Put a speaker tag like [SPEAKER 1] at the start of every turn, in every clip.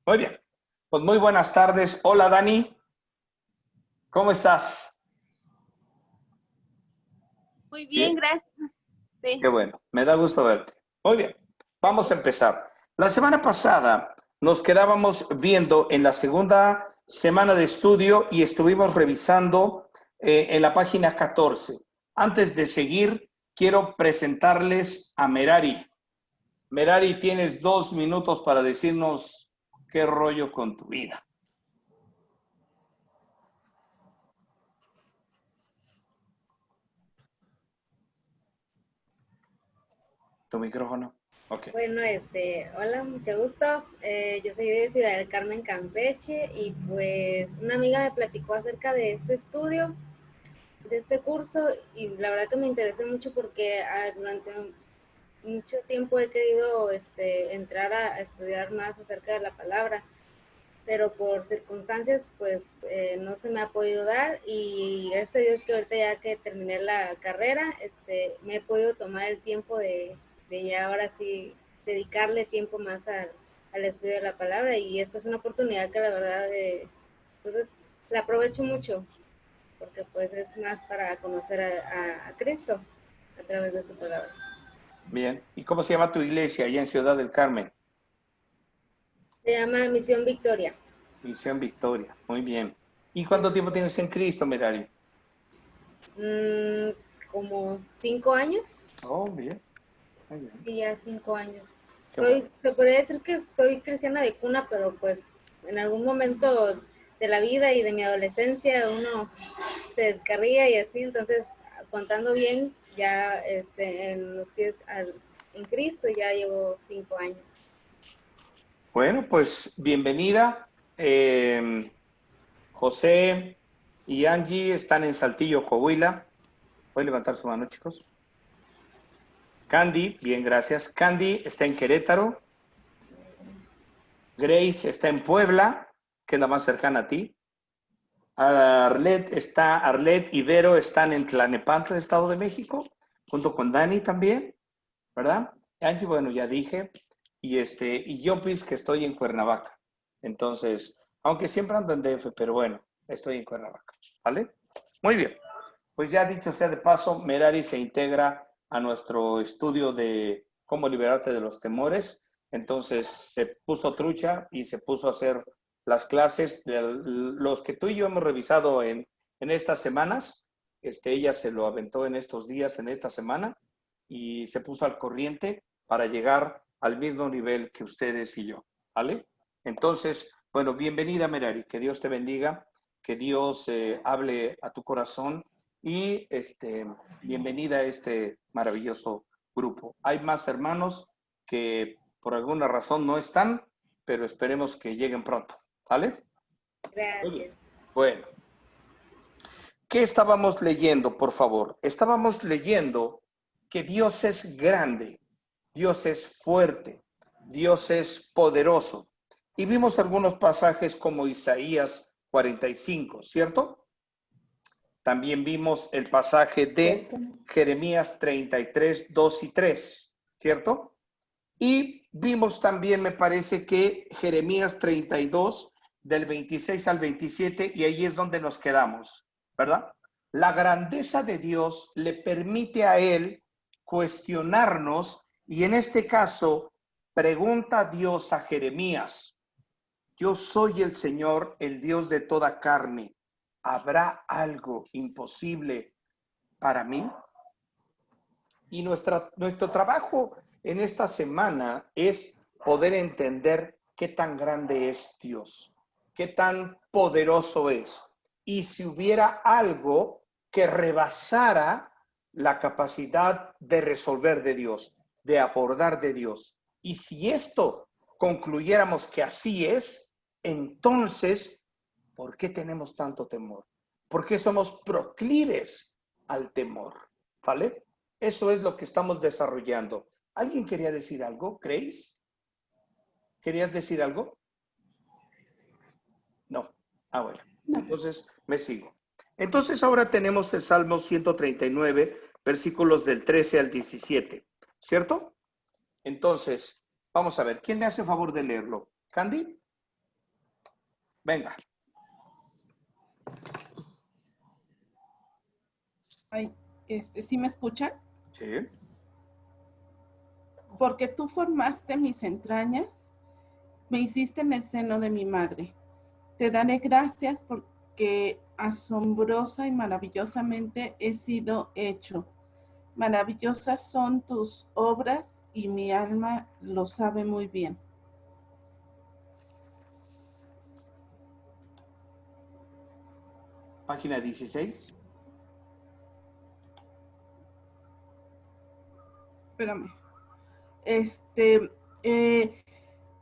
[SPEAKER 1] Muy bien. Pues muy buenas tardes. Hola, Dani. ¿Cómo estás?
[SPEAKER 2] Muy bien,
[SPEAKER 1] Bien.
[SPEAKER 2] gracias.
[SPEAKER 1] Qué
[SPEAKER 2] Sí,
[SPEAKER 1] bueno. Me da gusto verte. Muy bien. Vamos a empezar. La semana pasada nos quedábamos viendo en la segunda semana de estudio y estuvimos revisando en la página 14. Antes de seguir, quiero presentarles a Merari. Merari, tienes 2 minutos para decirnos qué rollo con tu vida. Tu micrófono. Ok.
[SPEAKER 3] Bueno, hola, mucho gusto. Yo soy de Ciudad del Carmen, Campeche, y pues una amiga me platicó acerca de este estudio, de este curso, y la verdad que me interesé mucho porque durante mucho tiempo he querido entrar a estudiar más acerca de la palabra, pero por circunstancias pues no se me ha podido dar, y gracias a Dios que ahorita ya que terminé la carrera, me he podido tomar el tiempo de ya ahora sí dedicarle tiempo más al estudio de la palabra, y esta es una oportunidad que la verdad pues, la aprovecho mucho porque pues es más para conocer a Cristo a través de su palabra.
[SPEAKER 1] Bien. ¿Y cómo se llama tu iglesia allá en Ciudad del Carmen?
[SPEAKER 3] Se llama Misión Victoria.
[SPEAKER 1] Misión Victoria. Muy bien. ¿Y cuánto tiempo tienes en Cristo, Merari?
[SPEAKER 3] Mm, Como 5 años.
[SPEAKER 1] Oh, bien. Muy bien.
[SPEAKER 3] Sí, ya 5 años.
[SPEAKER 1] Qué bueno.
[SPEAKER 3] Se podría decir que soy cristiana de cuna, pero pues en algún momento de la vida y de mi adolescencia uno se descarría y así, entonces contando bien, ya en los pies en Cristo ya llevo 5 años.
[SPEAKER 1] Bueno, pues bienvenida. José y Angie están en Saltillo, Coahuila. ¿Pueden levantar su mano, chicos? Candy, bien, gracias. Candy está en Querétaro. Grace está en Puebla, que es la más cercana a ti. Arlet y Vero están en Tlanepantla, Estado de México, junto con Dani también, ¿verdad? Angie, bueno, ya dije. Y yo, pues, que estoy en Cuernavaca. Entonces, aunque siempre ando en DF, pero bueno, estoy en Cuernavaca, ¿vale? Muy bien. Pues ya dicho sea de paso, Merari se integra a nuestro estudio de cómo liberarte de los temores. Entonces se puso trucha y se puso a hacer las clases de los que tú y yo hemos revisado en estas semanas. Ella se lo aventó en estos días, en esta semana, y se puso al corriente para llegar al mismo nivel que ustedes y yo, ¿vale? Entonces, bueno, bienvenida, Merari, que Dios te bendiga, que Dios hable a tu corazón y bienvenida a este maravilloso grupo. Hay más hermanos que por alguna razón no están, pero esperemos que lleguen pronto, ¿vale? Muy bien.
[SPEAKER 3] Gracias.
[SPEAKER 1] Bueno, ¿qué estábamos leyendo, por favor? Estábamos leyendo que Dios es grande, Dios es fuerte, Dios es poderoso. Y vimos algunos pasajes como Isaías 45, ¿cierto? También vimos el pasaje de
[SPEAKER 4] ¿Cierto?
[SPEAKER 1] Jeremías 33, 2 y 3, ¿cierto? Y vimos también, me parece que Jeremías 32, del 26 al 27, y ahí es donde nos quedamos, ¿verdad? La grandeza de Dios le permite a él cuestionarnos, y en este caso, pregunta Dios a Jeremías: yo soy el Señor, el Dios de toda carne. ¿Habrá algo imposible para mí? Y nuestro trabajo en esta semana es poder entender qué tan grande es Dios, qué tan poderoso es. Y si hubiera algo que rebasara la capacidad de resolver de Dios, de abordar de Dios. Y si esto concluyéramos que así es, entonces, ¿por qué tenemos tanto temor? ¿Por qué somos proclives al temor? ¿Vale? Eso es lo que estamos desarrollando. ¿Alguien quería decir algo? ¿Grace? ¿Querías decir algo? No. Ah, bueno.
[SPEAKER 4] No.
[SPEAKER 1] Entonces, me sigo. Entonces, ahora tenemos el Salmo 139, versículos del 13 al 17, ¿cierto? Entonces, vamos a ver. ¿Quién me hace favor de leerlo? ¿Candy? Venga.
[SPEAKER 2] Ay, ¿sí me escuchan?
[SPEAKER 1] Sí.
[SPEAKER 2] Porque tú formaste mis entrañas, me hiciste en el seno de mi madre. Te daré gracias porque asombrosa y maravillosamente he sido hecho. Maravillosas son tus obras y mi alma lo sabe muy bien.
[SPEAKER 1] Página 16.
[SPEAKER 2] Espérame.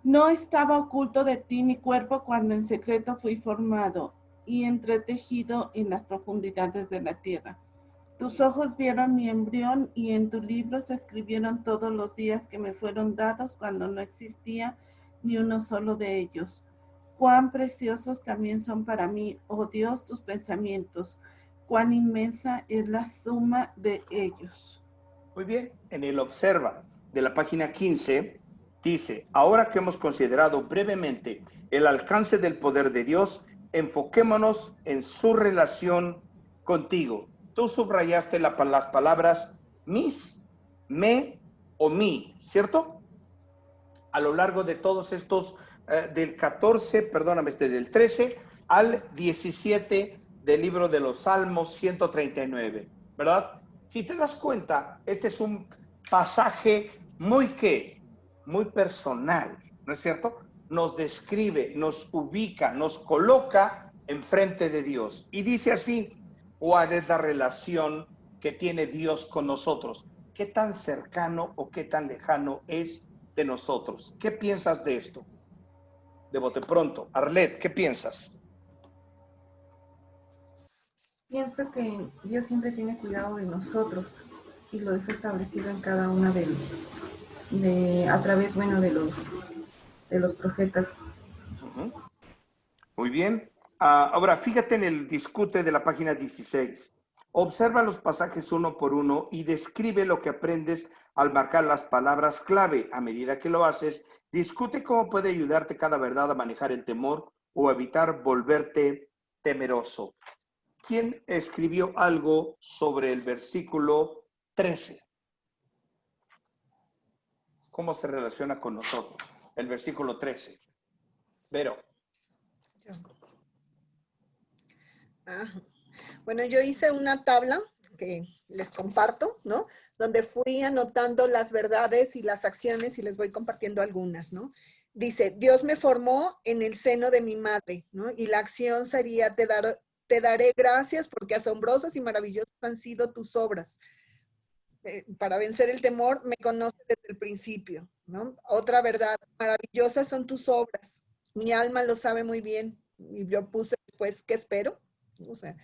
[SPEAKER 2] No estaba oculto de ti mi cuerpo cuando en secreto fui formado y entretejido en las profundidades de la tierra. Tus ojos vieron mi embrión y en tu libro se escribieron todos los días que me fueron dados cuando no existía ni uno solo de ellos. Cuán preciosos también son para mí, oh Dios, tus pensamientos. Cuán inmensa es la suma de ellos.
[SPEAKER 1] Muy bien. En el observa de la página 15 dice, ahora que hemos considerado brevemente el alcance del poder de Dios, enfoquémonos en su relación contigo. Tú subrayaste las palabras mis, me o mi, ¿cierto? A lo largo de todos estos, del 14, perdóname, del 13 al 17 del libro de los Salmos 139, ¿verdad? Si te das cuenta, este es un pasaje muy personal, ¿no es cierto? Nos describe, nos ubica, nos coloca enfrente de Dios. Y dice así, ¿cuál es la relación que tiene Dios con nosotros? ¿Qué tan cercano o qué tan lejano es de nosotros? ¿Qué piensas de esto? De bote pronto. Arlet, ¿qué piensas?
[SPEAKER 4] Pienso que Dios siempre tiene cuidado de nosotros y lo deja establecido en cada una a través, bueno, de los profetas.
[SPEAKER 1] Muy bien. Ahora, fíjate en el discute de la página 16. Observa los pasajes uno por uno y describe lo que aprendes al marcar las palabras clave. A medida que lo haces, discute cómo puede ayudarte cada verdad a manejar el temor o evitar volverte temeroso. ¿Quién escribió algo sobre el versículo 13? ¿Cómo se relaciona con nosotros? El versículo 13. Vero.
[SPEAKER 5] Bueno, yo hice una tabla que les comparto, ¿no? Donde fui anotando las verdades y las acciones y les voy compartiendo algunas, ¿no? Dice, Dios me formó en el seno de mi madre, ¿no? Y la acción sería, te daré gracias porque asombrosas y maravillosas han sido tus obras. Para vencer el temor, me conoce desde el principio, ¿no? Otra verdad, maravillosas son tus obras. Mi alma lo sabe muy bien. Y yo puse después, ¿qué espero? O sea,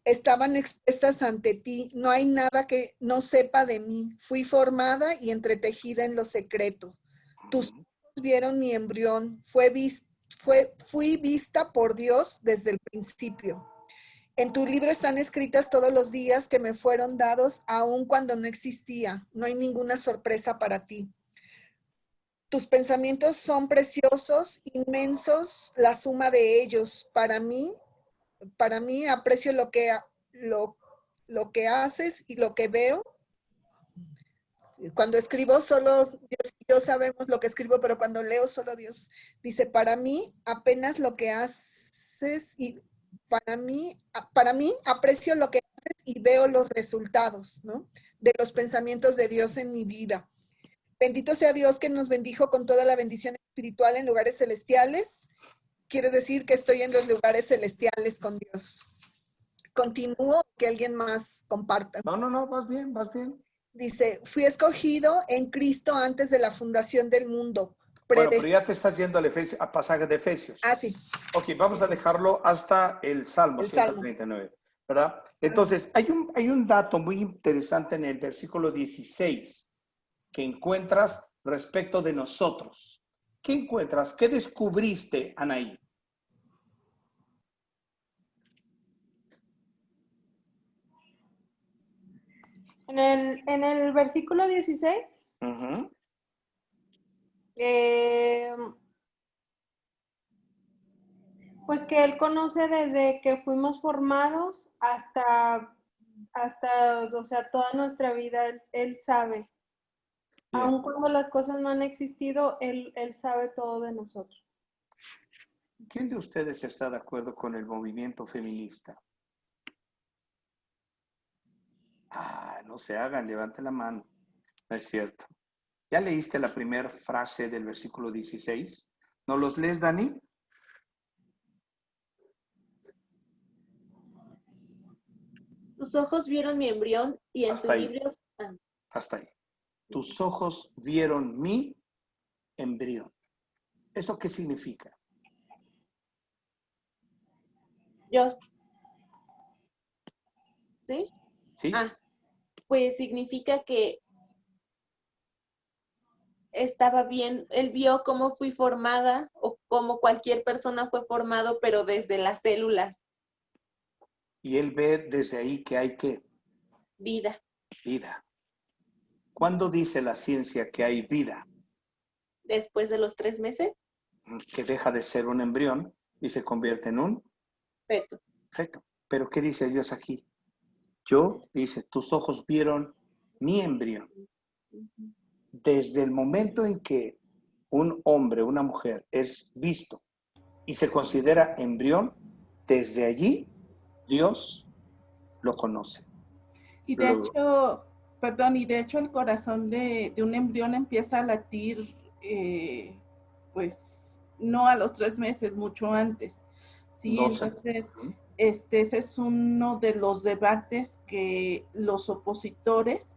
[SPEAKER 5] estaban expuestas ante ti. No hay nada que no sepa de mí. Fui formada y entretejida en lo secreto. Tus ojos vieron mi embrión. Fui vista por Dios desde el principio. En tu libro están escritas todos los días que me fueron dados, aun cuando no existía. No hay ninguna sorpresa para ti. Tus pensamientos son preciosos, inmensos, la suma de ellos. Para mí aprecio lo que haces y lo que veo. Cuando escribo, solo Dios y yo sabemos lo que escribo, pero cuando leo, solo Dios dice, para mí, apenas lo que haces y para mí aprecio lo que haces y veo los resultados, ¿no? De los pensamientos de Dios en mi vida. Bendito sea Dios que nos bendijo con toda la bendición espiritual en lugares celestiales. Quiere decir que estoy en los lugares celestiales con Dios. Continúo, que alguien más comparta.
[SPEAKER 1] No, vas bien, vas bien.
[SPEAKER 5] Dice, fui escogido en Cristo antes de la fundación del mundo.
[SPEAKER 1] Bueno, pero ya te estás yendo al pasaje de Efesios.
[SPEAKER 5] Sí.
[SPEAKER 1] Ok, vamos a dejarlo hasta el Salmo 139, ¿verdad? Entonces, hay un dato muy interesante en el versículo 16 que encuentras respecto de nosotros. ¿Qué encuentras? ¿Qué descubriste, Anaí?
[SPEAKER 6] En el versículo 16, Pues que Él conoce desde que fuimos formados hasta, o sea, toda nuestra vida, Él sabe.
[SPEAKER 1] Bien.
[SPEAKER 6] Aun cuando las cosas no han existido, Él sabe todo de nosotros.
[SPEAKER 1] ¿Quién de ustedes está de acuerdo con el movimiento feminista? No se hagan, levanten la mano. No es cierto. ¿Ya leíste la primera frase del versículo 16? ¿No los lees, Dani?
[SPEAKER 2] Tus ojos vieron mi embrión y en
[SPEAKER 1] Hasta
[SPEAKER 2] tu
[SPEAKER 1] ahí.
[SPEAKER 2] libro...
[SPEAKER 1] Hasta ahí. Tus ojos vieron mi embrión. ¿Esto qué significa?
[SPEAKER 2] Yo... ¿Sí?
[SPEAKER 1] ¿Sí?
[SPEAKER 2] Pues significa que estaba bien, él vio cómo fui formada o cómo cualquier persona fue formado, pero desde las células,
[SPEAKER 1] Y él ve desde ahí que hay que
[SPEAKER 2] vida.
[SPEAKER 1] vida. ¿Cuándo dice la ciencia que hay vida?
[SPEAKER 2] Después de los 3 meses,
[SPEAKER 1] Que deja de ser un embrión y se convierte en un
[SPEAKER 2] feto.
[SPEAKER 1] feto. Pero ¿qué dice Dios aquí? Yo, dice, tus ojos vieron mi embrión. Desde el momento en que un hombre, una mujer es visto y se considera embrión, desde allí Dios lo conoce.
[SPEAKER 2] Y de hecho, perdón, y de hecho el corazón de un embrión empieza a latir, pues, no a los 3 meses, mucho antes. Sí,
[SPEAKER 1] No,
[SPEAKER 2] entonces, ese es uno de los debates que los opositores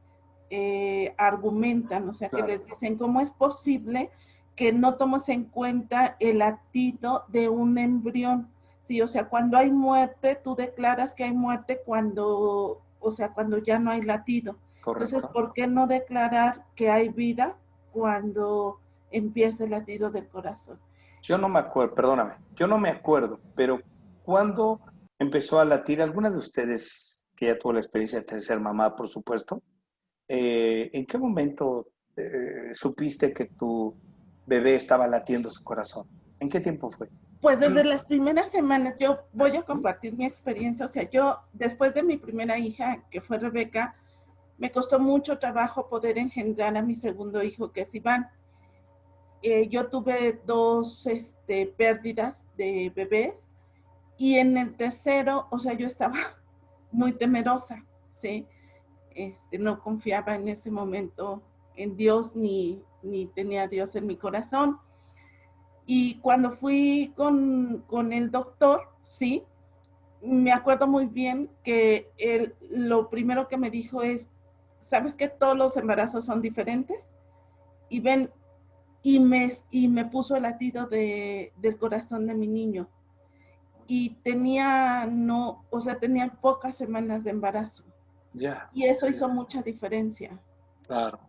[SPEAKER 2] argumentan, o sea, que
[SPEAKER 1] claro.
[SPEAKER 2] les dicen, ¿cómo es posible que no tomes en cuenta el latido de un embrión? Sí, o sea, cuando hay muerte, tú declaras que hay muerte cuando, o sea, cuando ya no hay latido.
[SPEAKER 1] Correcto.
[SPEAKER 2] Entonces, ¿por qué no declarar que hay vida cuando empieza el latido del corazón?
[SPEAKER 1] Yo no me acuerdo, perdóname, yo no me acuerdo, pero ¿cuándo empezó a latir? ¿Alguna de ustedes que ya tuvo la experiencia de ser mamá, por supuesto? ¿En qué momento supiste que tu bebé estaba latiendo su corazón? ¿En qué tiempo fue?
[SPEAKER 2] Pues desde las primeras semanas, yo voy a compartir mi experiencia. O sea, yo después de mi primera hija, que fue Rebeca, me costó mucho trabajo poder engendrar a mi segundo hijo, que es Iván. Yo tuve 2 pérdidas de bebés y en el tercero, o sea, yo estaba muy temerosa, ¿sí? No confiaba en ese momento en Dios ni tenía a Dios en mi corazón. Y cuando fui con el doctor, sí, me acuerdo muy bien que lo primero que me dijo es, ¿sabes que todos los embarazos son diferentes? Y ven, y me puso el latido del corazón de mi niño. Y tenía, no, o sea, tenía pocas semanas de embarazo.
[SPEAKER 1] Ya.
[SPEAKER 2] Y eso hizo mucha diferencia.
[SPEAKER 1] Claro.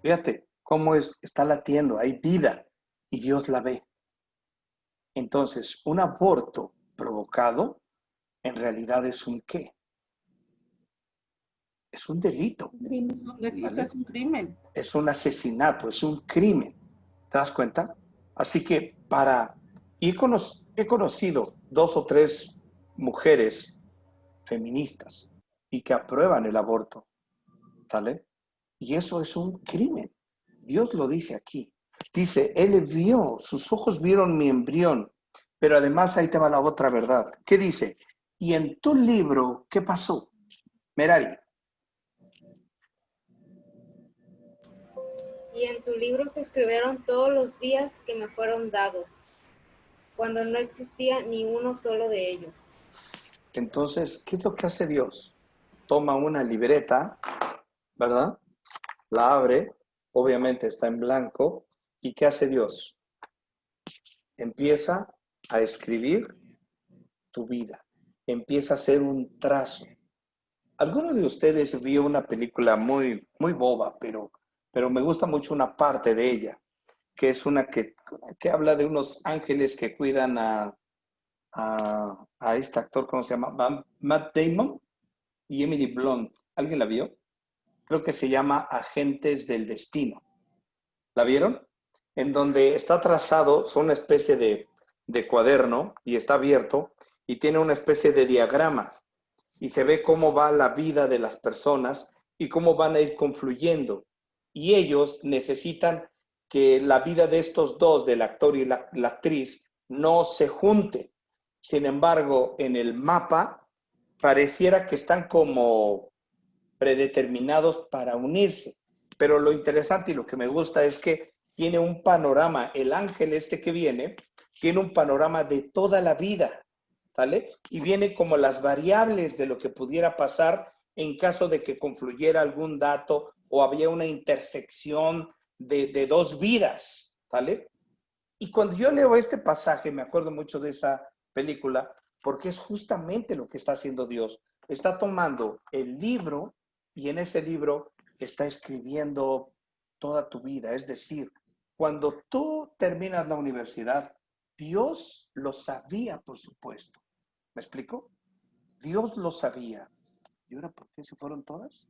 [SPEAKER 1] Fíjate cómo está latiendo, hay vida y Dios la ve. Entonces, un aborto provocado en realidad es un ¿qué? Es un delito.
[SPEAKER 2] Es un delito, ¿vale? Es un crimen.
[SPEAKER 1] Es un asesinato, es un crimen. ¿Te das cuenta? Así que he conocido 2 o 3 mujeres feministas y que aprueban el aborto, ¿vale? Y eso es un crimen. Dios lo dice aquí. Dice, Él vio, sus ojos vieron mi embrión, pero además ahí te va la otra verdad. ¿Qué dice? Y en tu libro, ¿qué pasó? Merari.
[SPEAKER 3] Y en tu libro se escribieron todos los días que me fueron dados, cuando no existía ni uno solo de ellos.
[SPEAKER 1] Entonces, ¿qué es lo que hace Dios? Toma una libreta, ¿verdad? La abre, obviamente está en blanco, ¿y qué hace Dios? Empieza a escribir tu vida, empieza a hacer un trazo. Algunos de ustedes vio una película muy, muy boba, pero me gusta mucho una parte de ella, que es una que habla de unos ángeles que cuidan a este actor, ¿cómo se llama? Matt Damon y Emily Blunt. ¿Alguien la vio? Creo que se llama Agentes del Destino. ¿La vieron? En donde está trazado, son una especie de de cuaderno y está abierto y tiene una especie de diagramas y se ve cómo va la vida de las personas y cómo van a ir confluyendo. Y ellos necesitan que la vida de estos dos, del actor y la actriz, no se junte. Sin embargo, en el mapa pareciera que están como predeterminados para unirse. Pero lo interesante y lo que me gusta es que tiene un panorama, el ángel este que viene, tiene un panorama de toda la vida, ¿vale? Y viene como las variables de lo que pudiera pasar en caso de que confluyera algún dato o había una intersección de dos vidas, ¿vale? Y cuando yo leo este pasaje, me acuerdo mucho de esa película, porque es justamente lo que está haciendo Dios. Está tomando el libro y en ese libro está escribiendo toda tu vida. Es decir, cuando tú terminas la universidad, Dios lo sabía, por supuesto. ¿Me explico? Dios lo sabía. ¿Y ahora por qué se fueron todas?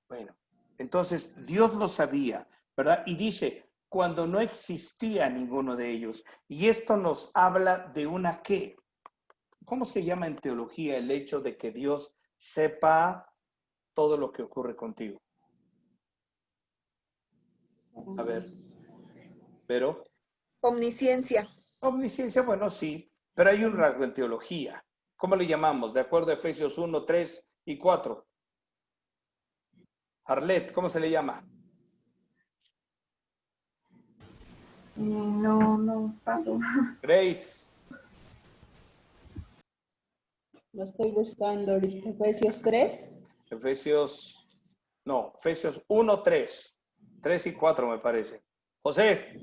[SPEAKER 1] Bueno, entonces Dios lo sabía, ¿verdad? Y dice, cuando no existía ninguno de ellos. Y esto nos habla de una qué. ¿Cómo se llama en teología el hecho de que Dios sepa todo lo que ocurre contigo? A ver, pero
[SPEAKER 5] Omnisciencia.
[SPEAKER 1] omnisciencia, bueno, sí, pero hay un rasgo en teología. ¿Cómo le llamamos? De acuerdo a Efesios 1, 3 y 4. Arlet, ¿cómo se le llama?
[SPEAKER 4] No, paso.
[SPEAKER 1] Grace,
[SPEAKER 7] Lo estoy buscando ahorita. Efesios 3.
[SPEAKER 1] Efesios 1, 3. 3 y 4 me parece. José.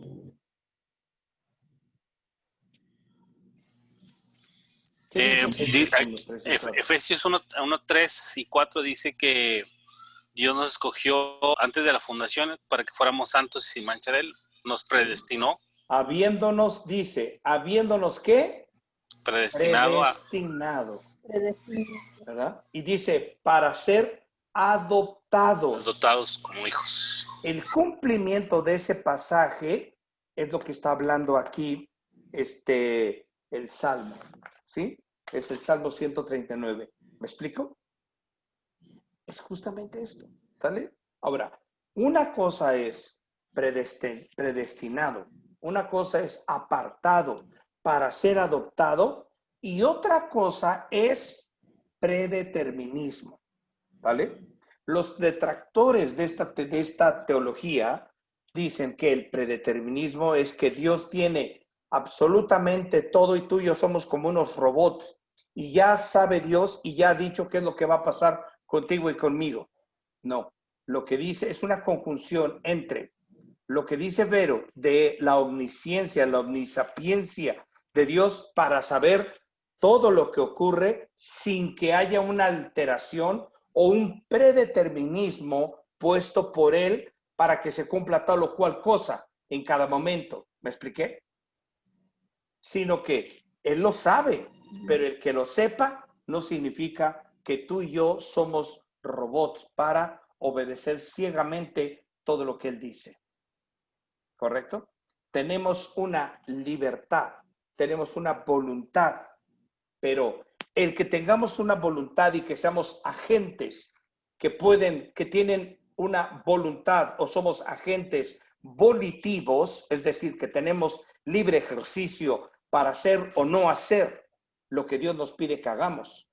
[SPEAKER 1] ¿Qué dice Efesios 1, 3 y 4?
[SPEAKER 8] Efesios 1, 3 y 4 dice que Dios nos escogió antes de la fundación para que fuéramos santos y sin mancha de él. Nos predestinó.
[SPEAKER 1] Habiéndonos, dice, habiéndonos ¿qué?
[SPEAKER 8] Predestinado
[SPEAKER 1] ¿verdad? Y dice, para ser adoptados.
[SPEAKER 8] Dotados como hijos.
[SPEAKER 1] El cumplimiento de ese pasaje es lo que está hablando aquí el Salmo, ¿sí? Es el Salmo 139. ¿Me explico? Es justamente esto, ¿vale? Ahora, una cosa es predestinado, una cosa es apartado para ser adoptado y otra cosa es predeterminismo, ¿vale? Los detractores de esta teología dicen que el predeterminismo es que Dios tiene absolutamente todo y tú y yo somos como unos robots y ya sabe Dios y ya ha dicho qué es lo que va a pasar contigo y conmigo. No, lo que dice es una conjunción entre lo que dice Vero de la omnisciencia, la omnisapiencia de Dios para saber todo lo que ocurre sin que haya una alteración o un predeterminismo puesto por él para que se cumpla tal o cual cosa en cada momento. ¿Me expliqué? Sino que él lo sabe, pero el que lo sepa no significa que tú y yo somos robots para obedecer ciegamente todo lo que él dice. ¿Correcto? Tenemos una libertad, tenemos una voluntad, pero el que tengamos una voluntad y que seamos agentes que tienen una voluntad o somos agentes volitivos, es decir, que tenemos libre ejercicio para hacer o no hacer lo que Dios nos pide que hagamos,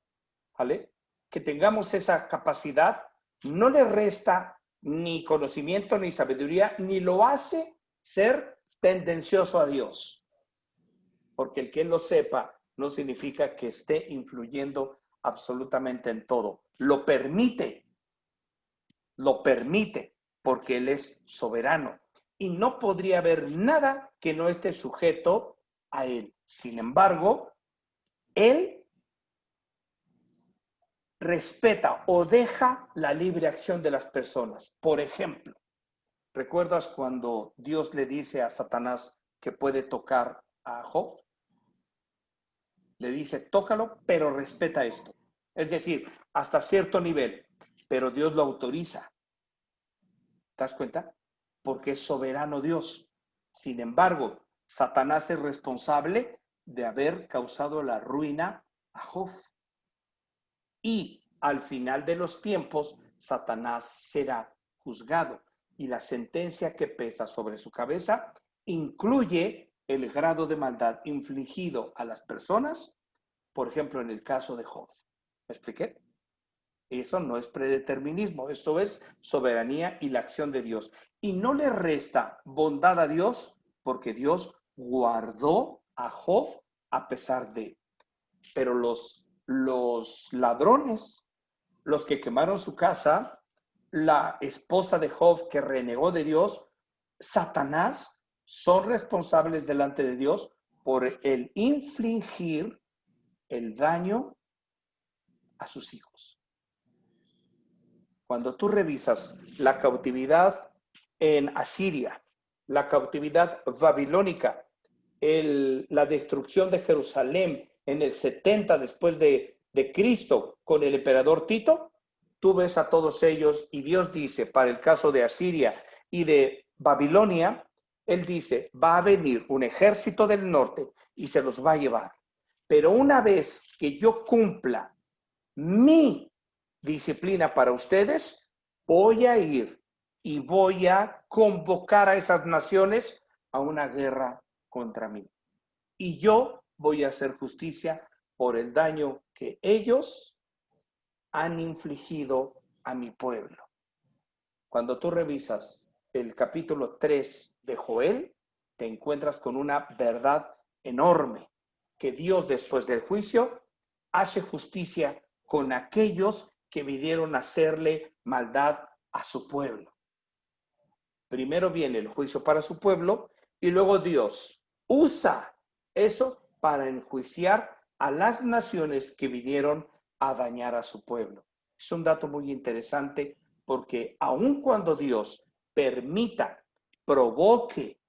[SPEAKER 1] ¿vale? Que tengamos esa capacidad no le resta ni conocimiento ni sabiduría, ni lo hace ser tendencioso a Dios. Porque el que él lo sepa no significa que esté influyendo absolutamente en todo. Lo permite, porque él es soberano. Y no podría haber nada que no esté sujeto a él. Sin embargo, él respeta o deja la libre acción de las personas. Por ejemplo, ¿recuerdas cuando Dios le dice a Satanás que puede tocar a Job? Le dice, tócalo, pero respeta esto. Es decir, hasta cierto nivel, pero Dios lo autoriza. ¿Te das cuenta? Porque es soberano Dios. Sin embargo, Satanás es responsable de haber causado la ruina a Job. Y al final de los tiempos, Satanás será juzgado. Y la sentencia que pesa sobre su cabeza incluye el grado de maldad infligido a las personas, por ejemplo, en el caso de Job. ¿Me expliqué? Eso no es predeterminismo, eso es soberanía y la acción de Dios. Y no le resta bondad a Dios porque Dios guardó a Job a pesar de. Pero los ladrones, los que quemaron su casa, la esposa de Job que renegó de Dios, Satanás, son responsables delante de Dios por el infligir el daño a sus hijos. Cuando tú revisas la cautividad en Asiria, la cautividad babilónica, la destrucción de Jerusalén en el 70 después de Cristo con el emperador Tito, tú ves a todos ellos y Dios dice, para el caso de Asiria y de Babilonia, Él dice, va a venir un ejército del norte y se los va a llevar. Pero una vez que yo cumpla mi disciplina para ustedes, voy a ir y voy a convocar a esas naciones a una guerra contra mí. Y yo voy a hacer justicia por el daño que ellos han infligido a mi pueblo. Cuando tú revisas el capítulo 3 de Joel, te encuentras con una verdad enorme, que Dios después del juicio hace justicia con aquellos que vinieron a hacerle maldad a su pueblo. Primero viene el juicio para su pueblo y luego Dios usa eso para enjuiciar a las naciones que vinieron a dañar a su pueblo. Es un dato muy interesante porque aun cuando Dios permita, provoque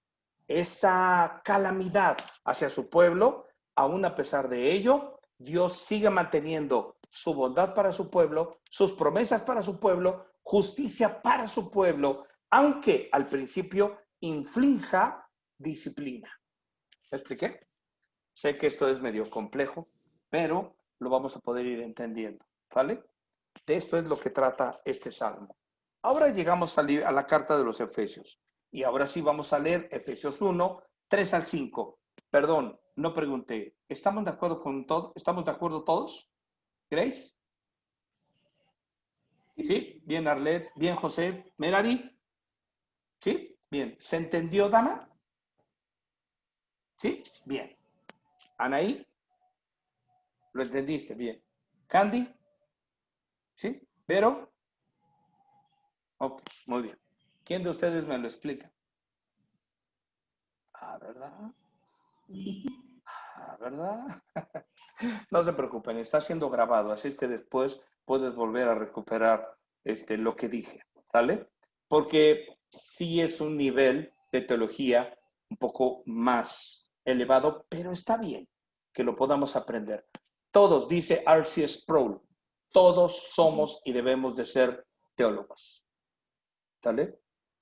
[SPEAKER 1] esa calamidad hacia su pueblo, aún a pesar de ello, Dios sigue manteniendo su bondad para su pueblo, sus promesas para su pueblo, justicia para su pueblo, aunque al principio inflinja disciplina. ¿Me expliqué? Sé que esto es medio complejo, pero lo vamos a poder ir entendiendo, ¿vale? De esto es lo que trata este salmo. Ahora llegamos a la carta de los Efesios. Y ahora sí vamos a leer Efesios 1, 3 al 5. Perdón, no pregunté. ¿Estamos de acuerdo con todo? ¿Estamos de acuerdo todos? ¿Grace? ¿Sí? Bien, Arlet. Bien, José. ¿Merari? ¿Sí? Bien. ¿Se entendió, Dana? ¿Sí? Bien. ¿Anaí? ¿Lo entendiste? Bien. ¿Candy? ¿Sí? ¿Vero? Ok, muy bien. ¿Quién de ustedes me lo explica? ¿Verdad? ¿Verdad? No se preocupen, está siendo grabado, así es que después puedes volver a recuperar lo que dije, ¿sale? Porque sí es un nivel de teología un poco más elevado, pero está bien que lo podamos aprender. Todos, dice R.C. Sproul, todos somos y debemos de ser teólogos, ¿sale?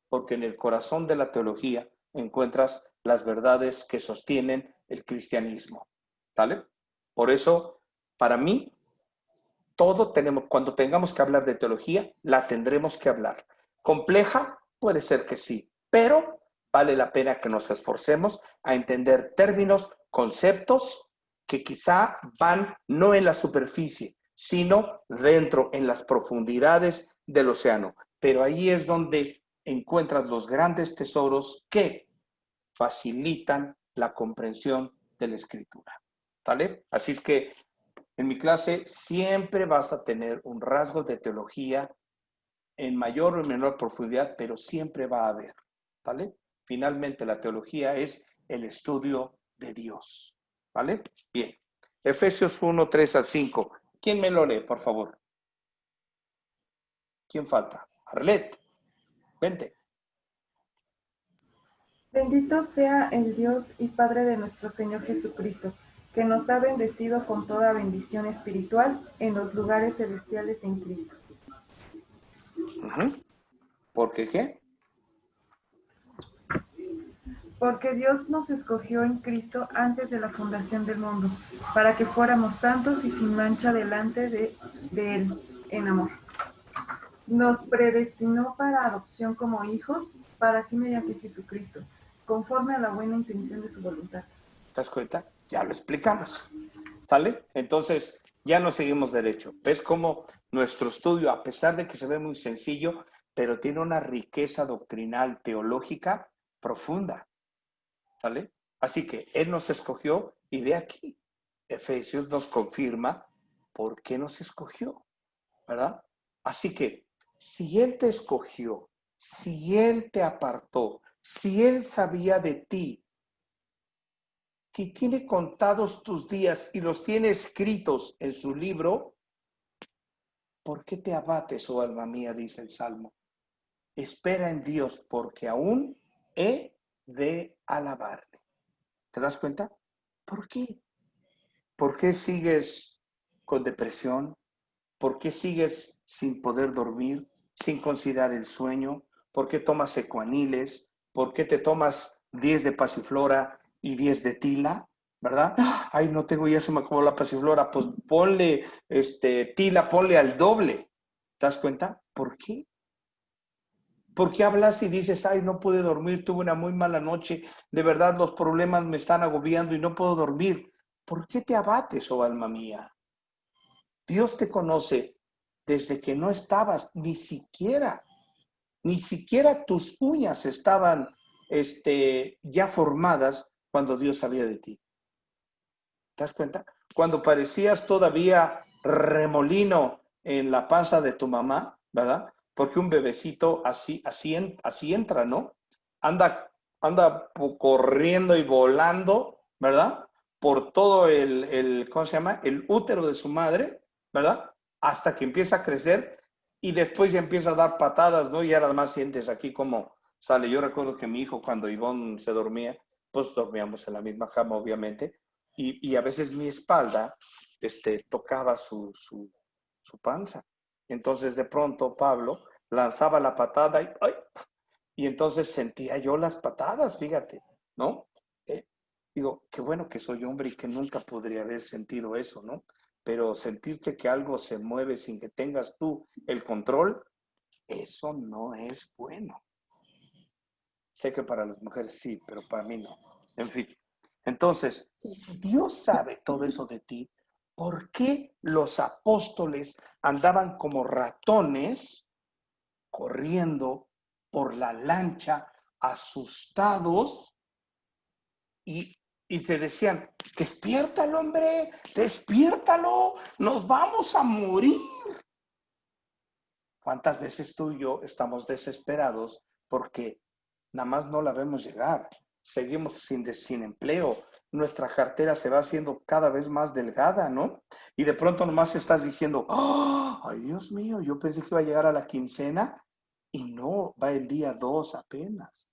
[SPEAKER 1] Porque en el corazón de la teología encuentras las verdades que sostienen el cristianismo, ¿sale? Por eso, para mí, cuando tengamos que hablar de teología, la tendremos que hablar. ¿Compleja? Puede ser que sí, pero vale la pena que nos esforcemos a entender términos, conceptos que quizá van no en la superficie, sino dentro, en las profundidades del océano. Pero ahí es donde encuentras los grandes tesoros que facilitan la comprensión de la Escritura. ¿Vale? Así es que en mi clase siempre vas a tener un rasgo de teología en mayor o menor profundidad, pero siempre va a haber. ¿Vale? Finalmente la teología es el estudio de Dios. ¿Vale? Bien. Efesios 1, 3 al 5. ¿Quién me lo lee, por favor? ¿Quién falta? Arlet. Vente.
[SPEAKER 4] Bendito sea el Dios y Padre de nuestro Señor Jesucristo, que nos ha bendecido con toda bendición espiritual en los lugares celestiales en Cristo.
[SPEAKER 1] ¿Por qué qué?
[SPEAKER 4] Porque Dios nos escogió en Cristo antes de la fundación del mundo, para que fuéramos santos y sin mancha delante de Él, en amor. Nos predestinó para adopción como hijos, para sí mediante Jesucristo, conforme a la buena intención de su voluntad.
[SPEAKER 1] ¿Te das cuenta? Ya lo explicamos. ¿Sale? Entonces, ya no seguimos derecho. ¿Ves cómo nuestro estudio, a pesar de que se ve muy sencillo, pero tiene una riqueza doctrinal, teológica profunda? ¿Sale? Así que Él nos escogió y ve aquí, Efesios nos confirma por qué nos escogió, ¿verdad? Así que, si Él te escogió, si Él te apartó, si Él sabía de ti, si tiene contados tus días y los tiene escritos en su libro, ¿por qué te abates, oh alma mía? Dice el Salmo. Espera en Dios, porque aún he de alabarle. ¿Te das cuenta? ¿Por qué? ¿Por qué sigues con depresión? ¿Por qué sigues sin poder dormir, sin conciliar el sueño? ¿Por qué tomas ecuaniles? ¿Por qué te tomas 10 de pasiflora y 10 de tila? ¿Verdad? Ay, no tengo, ya se me acabó la pasiflora. Pues ponle tila, ponle al doble. ¿Te das cuenta? ¿Por qué? ¿Por qué hablas y dices, ay, no pude dormir, tuve una muy mala noche, de verdad los problemas me están agobiando y no puedo dormir? ¿Por qué te abates, oh alma mía? Dios te conoce desde que no estabas, ni siquiera tus uñas estaban ya formadas cuando Dios sabía de ti. ¿Te das cuenta? Cuando parecías todavía remolino en la panza de tu mamá, ¿verdad? Porque un bebecito así entra, ¿no? Anda corriendo y volando, ¿verdad? Por todo ¿cómo se llama? El útero de su madre, ¿verdad? Hasta que empieza a crecer y después ya empieza a dar patadas, ¿no? Y ahora además sientes aquí como sale. Yo recuerdo que mi hijo, cuando Ivonne se dormía, pues dormíamos en la misma cama, obviamente, y a veces mi espalda tocaba su panza. Entonces de pronto Pablo lanzaba la patada y, ¡ay! Y entonces sentía yo las patadas, fíjate, ¿no? Digo, qué bueno que soy hombre y que nunca podría haber sentido eso, ¿no? Pero sentirte que algo se mueve sin que tengas tú el control, eso no es bueno. Sé que para las mujeres sí, pero para mí no. En fin. Entonces, si Dios sabe todo eso de ti, ¿por qué los apóstoles andaban como ratones corriendo por la lancha, asustados, y te decían, despiértalo, hombre, despiértalo, nos vamos a morir? ¿Cuántas veces tú y yo estamos desesperados porque nada más no la vemos llegar? Seguimos sin empleo, nuestra cartera se va haciendo cada vez más delgada, ¿no? Y de pronto nomás estás diciendo, ¡oh, ay, Dios mío! Yo pensé que iba a llegar a la quincena y no, va el día 2 apenas.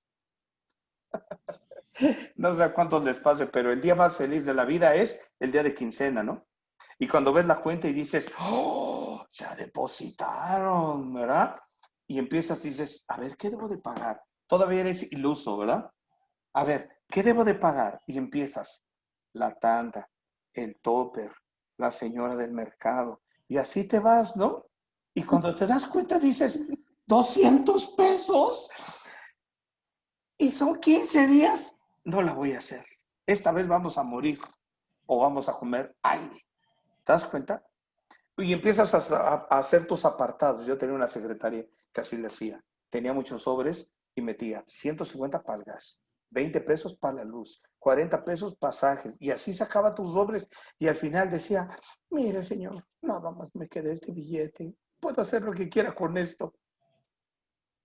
[SPEAKER 1] No sé a cuántos les pase, pero el día más feliz de la vida es el día de quincena, ¿no? Y cuando ves la cuenta y dices, ¡oh! Ya depositaron, ¿verdad? Y empiezas y dices, a ver, ¿qué debo de pagar? Todavía eres iluso, ¿verdad? A ver, ¿qué debo de pagar? Y empiezas, la tanda, el topper, la señora del mercado. Y así te vas, ¿no? Y cuando te das cuenta dices, 200 pesos. Y son 15 días. No la voy a hacer. Esta vez vamos a morir o vamos a comer aire. ¿Te das cuenta? Y empiezas a hacer tus apartados. Yo tenía una secretaria que así le hacía. Tenía muchos sobres y metía 150 para el gas, 20 pesos para la luz, 40 pesos pasajes. Y así sacaba tus sobres. Y al final decía, mire, señor, nada más me quedé este billete. Puedo hacer lo que quiera con esto.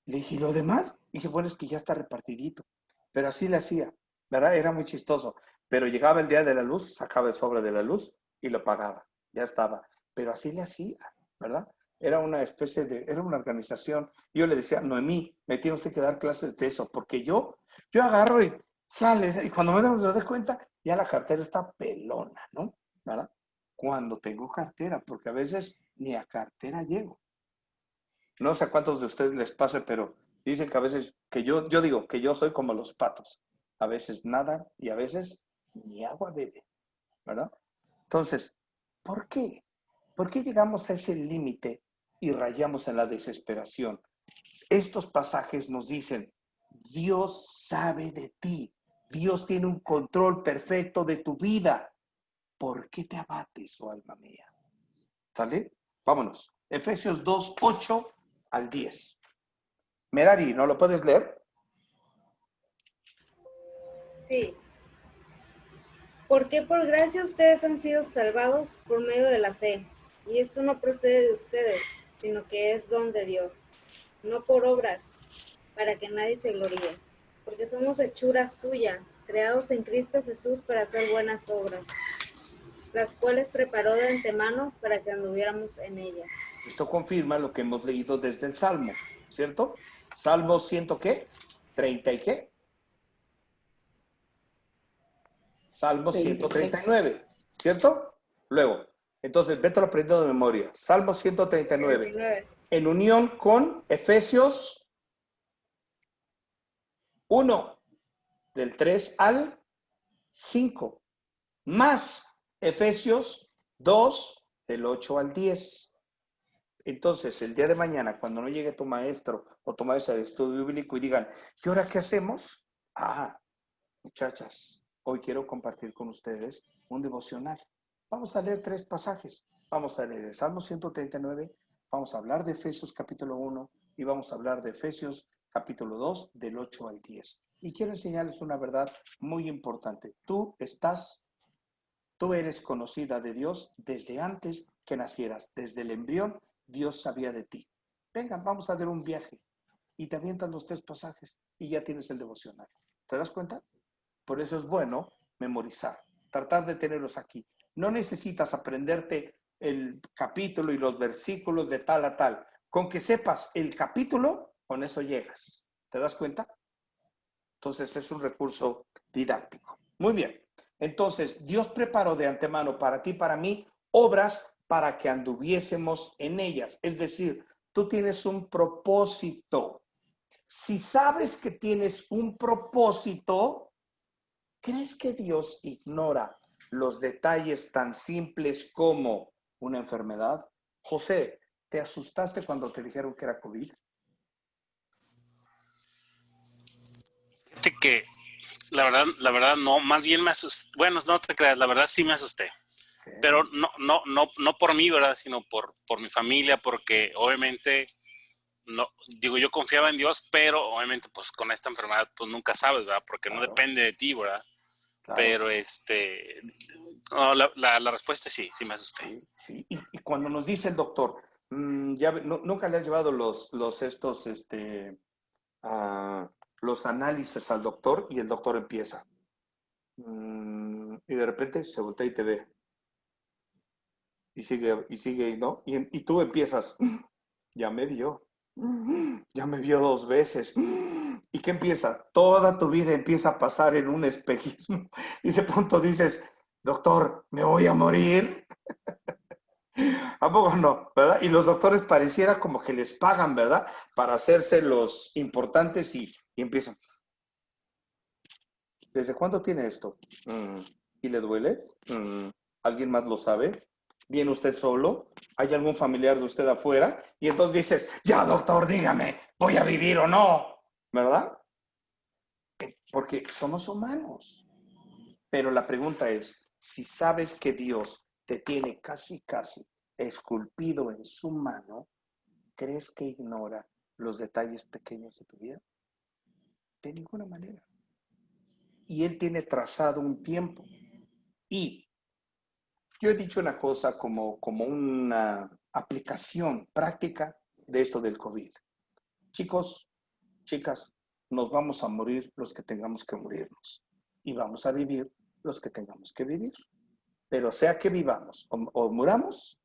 [SPEAKER 1] Le dije, ¿y lo demás? Y dice, bueno, es que ya está repartidito. Pero así le hacía, ¿verdad? Era muy chistoso. Pero llegaba el día de la luz, sacaba el sobre de la luz y lo pagaba. Ya estaba. Pero así le hacía, ¿verdad? Era una especie era una organización. Yo le decía, Noemí, me tiene usted que dar clases de eso, porque yo agarro y sale, y cuando me doy cuenta, ya la cartera está pelona, ¿no? ¿Verdad? Cuando tengo cartera, porque a veces ni a cartera llego. No sé a cuántos de ustedes les pase, pero dicen que a veces, que yo digo que yo soy como los patos. a veces nada y a veces ni agua bebe, ¿verdad? Entonces, ¿por qué? ¿Por qué llegamos a ese límite y rayamos en la desesperación? Estos pasajes nos dicen, Dios sabe de ti. Dios tiene un control perfecto de tu vida. ¿Por qué te abates, oh alma mía? ¿Sale? Vámonos. Efesios 2, 8 al 10. Merari, ¿no lo puedes leer?
[SPEAKER 3] Sí. Porque por gracia ustedes han sido salvados por medio de la fe. Y esto no procede de ustedes, sino que es don de Dios. No por obras, para que nadie se gloríe. Porque somos hechura suya, creados en Cristo Jesús para hacer buenas obras, las cuales preparó de antemano para que anduviéramos en ellas.
[SPEAKER 1] Esto confirma lo que hemos leído desde el Salmo, ¿cierto? Salmo 100, ¿qué? 30 y qué? Salmo 139, ¿cierto? Luego, entonces, vete aprendiendo de memoria. Salmo 139.
[SPEAKER 3] 39.
[SPEAKER 1] En unión con Efesios 1, del 3 al 5, más Efesios 2, del 8 al 10. Entonces, el día de mañana, cuando no llegue tu maestro o tu maestra de estudio bíblico y digan, ¿y ahora qué hacemos? Muchachas, hoy quiero compartir con ustedes un devocional. Vamos a leer 3 pasajes. Vamos a leer el Salmo 139, vamos a hablar de Efesios capítulo 1 y vamos a hablar de Efesios capítulo 2, del 8 al 10. Y quiero enseñarles una verdad muy importante. Tú eres conocida de Dios desde antes que nacieras. Desde el embrión, Dios sabía de ti. Vengan, vamos a dar un viaje. Y te avientan los 3 pasajes y ya tienes el devocional. ¿Te das cuenta? Por eso es bueno memorizar, tratar de tenerlos aquí. No necesitas aprenderte el capítulo y los versículos de tal a tal. Con que sepas el capítulo, con eso llegas. ¿Te das cuenta? Entonces es un recurso didáctico. Muy bien. Entonces, Dios preparó de antemano para ti y para mí obras para que anduviésemos en ellas. Es decir, tú tienes un propósito. Si sabes que tienes un propósito, ¿crees que Dios ignora los detalles tan simples como una enfermedad? José, ¿te asustaste cuando te dijeron que era COVID?
[SPEAKER 8] Fíjate que la verdad no, más bien me asusté. Bueno, no te creas, la verdad sí me asusté. Pero no por mí, ¿verdad? Sino por mi familia, porque obviamente, no, digo, yo confiaba en Dios, pero obviamente pues con esta enfermedad pues nunca sabes, ¿verdad? Porque no depende de ti, ¿verdad?
[SPEAKER 1] Claro.
[SPEAKER 8] Pero no, la respuesta es sí me asusté.
[SPEAKER 1] Sí. Y cuando nos dice el doctor, nunca le has llevado los análisis al doctor y el doctor empieza. Y de repente se voltea y te ve. Y sigue, ¿no? Y tú empiezas, ya me vio 2 veces. ¿Y qué empieza? Toda tu vida empieza a pasar en un espejismo. Y de pronto dices, doctor, ¿me voy a morir? ¿A poco no? ¿Verdad? Y los doctores pareciera como que les pagan, ¿verdad? Para hacerse los importantes y empiezan. ¿Desde cuándo tiene esto? ¿Y le duele? ¿Alguien más lo sabe? ¿Viene usted solo? ¿Hay algún familiar de usted afuera? Y entonces dices, ya doctor, dígame, ¿voy a vivir o no? ¿Verdad? Porque somos humanos. Pero la pregunta es, si sabes que Dios te tiene casi esculpido en su mano, ¿crees que ignora los detalles pequeños de tu vida? De ninguna manera. Y Él tiene trazado un tiempo. Y yo he dicho una cosa como una aplicación práctica de esto del COVID. Chicos, chicas, nos vamos a morir los que tengamos que morirnos. Y vamos a vivir los que tengamos que vivir. Pero sea que vivamos o muramos,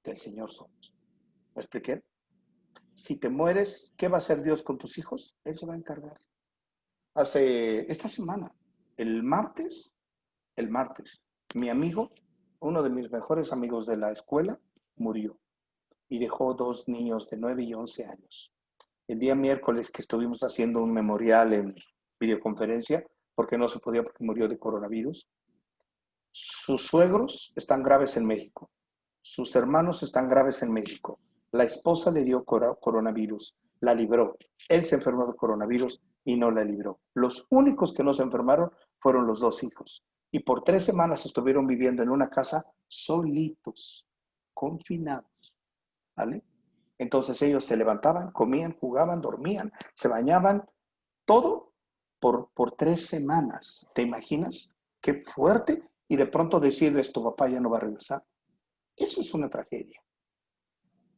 [SPEAKER 1] del Señor somos. ¿Me expliqué? Si te mueres, ¿qué va a hacer Dios con tus hijos? Él se va a encargar. Esta semana, el martes, mi amigo, uno de mis mejores amigos de la escuela, murió y dejó 2 niños de 9 y 11 años. El día miércoles que estuvimos haciendo un memorial en videoconferencia, porque no se podía, porque murió de coronavirus. Sus suegros están graves en México. Sus hermanos están graves en México. La esposa le dio coronavirus, la libró. Él se enfermó de coronavirus y no la libró. Los únicos que no se enfermaron fueron los 2 hijos. Y por 3 semanas estuvieron viviendo en una casa solitos, confinados. ¿Vale? Entonces ellos se levantaban, comían, jugaban, dormían, se bañaban, todo por 3 semanas. ¿Te imaginas? Qué fuerte. Y de pronto decirles, tu papá ya no va a regresar. Eso es una tragedia.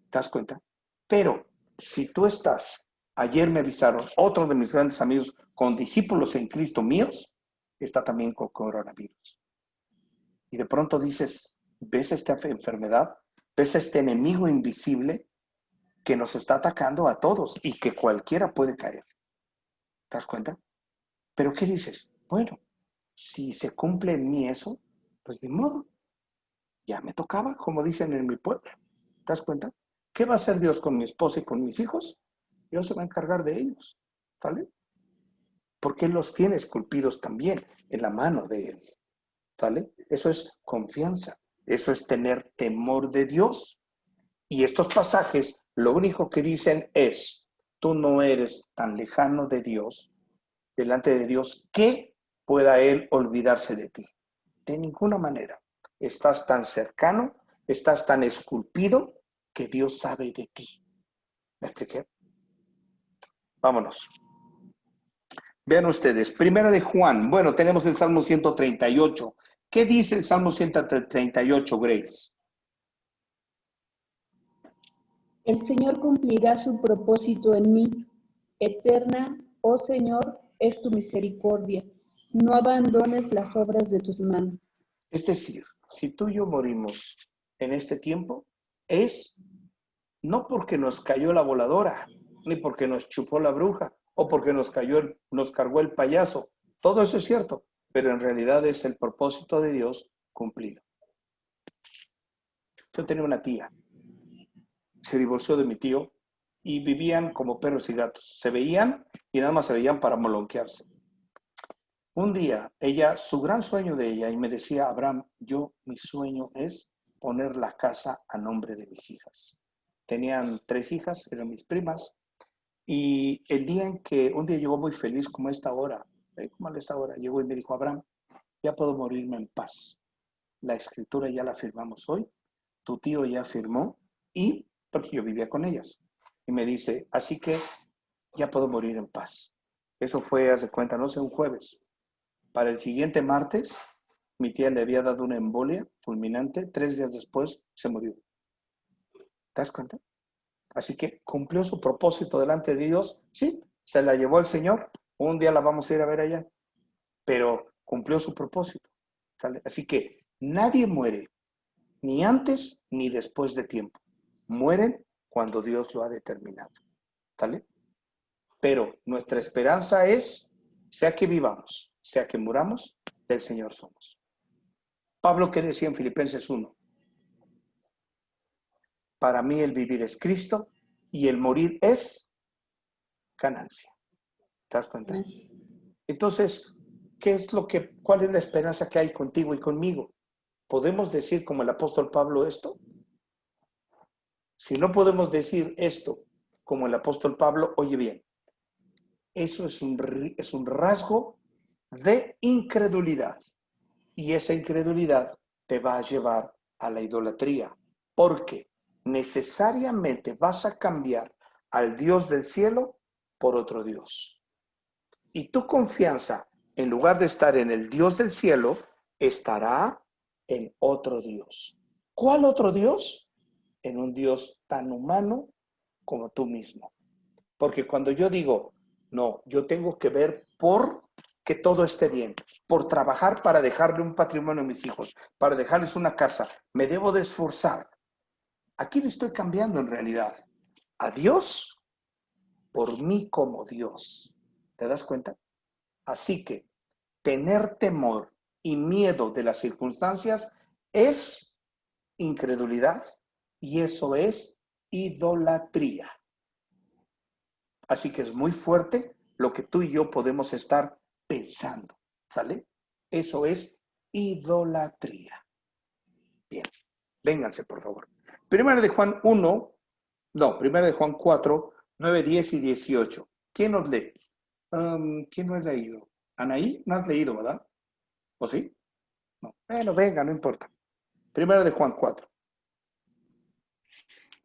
[SPEAKER 1] ¿Te das cuenta? Pero si tú estás, ayer me avisaron, otro de mis grandes amigos con discípulos en Cristo míos, está también con coronavirus. Y de pronto dices, ¿ves esta enfermedad? ¿Ves este enemigo invisible que nos está atacando a todos y que cualquiera puede caer? ¿Te das cuenta? ¿Pero qué dices? Bueno, si se cumple en mí eso, pues ni modo. Ya me tocaba, como dicen en mi pueblo. ¿Te das cuenta? ¿Qué va a hacer Dios con mi esposa y con mis hijos? Dios se va a encargar de ellos. ¿Vale? Porque Él los tiene esculpidos también en la mano de Él. ¿Vale? Eso es confianza. Eso es tener temor de Dios. Y estos pasajes lo único que dicen es, tú no eres tan lejano de Dios, delante de Dios, que pueda Él olvidarse de ti. De ninguna manera. Estás tan cercano, estás tan esculpido, que Dios sabe de ti. ¿Me expliqué? Vámonos. Vean ustedes, primero de Juan. Bueno, tenemos el Salmo 138. ¿Qué dice el Salmo 138, Grace?
[SPEAKER 7] El Señor cumplirá su propósito en mí. Eterna, oh Señor, es tu misericordia. No abandones las obras de tus manos.
[SPEAKER 1] Es decir, si tú y yo morimos en este tiempo, es no porque nos cayó la voladora, ni porque nos chupó la bruja, o porque nos cargó el payaso. Todo eso es cierto, pero en realidad es el propósito de Dios cumplido. Yo tenía una tía, se divorció de mi tío y vivían como perros y gatos. Se veían y nada más se veían para molonquearse. Un día, su gran sueño de ella, y me decía, Abraham, mi sueño es poner la casa a nombre de mis hijas. Tenían 3 hijas, eran mis primas, y un día llegó muy feliz como a esta hora, llegó y me dijo, Abraham, ya puedo morirme en paz. La escritura ya la firmamos hoy, tu tío ya firmó, porque yo vivía con ellas. Y me dice, así que ya puedo morir en paz. Eso fue, haz de cuenta, no sé, un jueves. Para el siguiente martes, mi tía le había dado una embolia fulminante, 3 días después se murió. ¿Te das cuenta? Así que cumplió su propósito delante de Dios. Sí, se la llevó el Señor. Un día la vamos a ir a ver allá. Pero cumplió su propósito. ¿Sale? Así que nadie muere, ni antes ni después de tiempo. Mueren cuando Dios lo ha determinado. ¿Sale? Pero nuestra esperanza es, sea que vivamos, sea que muramos, del Señor somos. Pablo, ¿qué decía en Filipenses 1? Para mí el vivir es Cristo y el morir es ganancia. ¿Te das cuenta? Entonces, ¿cuál es la esperanza que hay contigo y conmigo? ¿Podemos decir como el apóstol Pablo esto? Si no podemos decir esto como el apóstol Pablo, oye bien, eso es un rasgo de incredulidad. Y esa incredulidad te va a llevar a la idolatría. Porque necesariamente vas a cambiar al Dios del cielo por otro Dios. Y tu confianza, en lugar de estar en el Dios del cielo, estará en otro Dios. ¿Cuál otro Dios? En un Dios tan humano como tú mismo. Porque cuando yo digo, no, yo tengo que ver por que todo esté bien, por trabajar para dejarle un patrimonio a mis hijos, para dejarles una casa, me debo de esforzar. Aquí le estoy cambiando en realidad a Dios por mí como Dios. ¿Te das cuenta? Así que tener temor y miedo de las circunstancias es incredulidad y eso es idolatría. Así que es muy fuerte lo que tú y yo podemos estar pensando. ¿Sale? Eso es idolatría. Bien, vénganse por favor. Primero de Juan 1, no, primero de Juan 4, 9, 10 y 18. ¿Quién nos lee? ¿Quién no ha leído? Anaí, no has leído, ¿verdad? ¿O sí? No. Bueno, venga, no importa. Primero de Juan 4.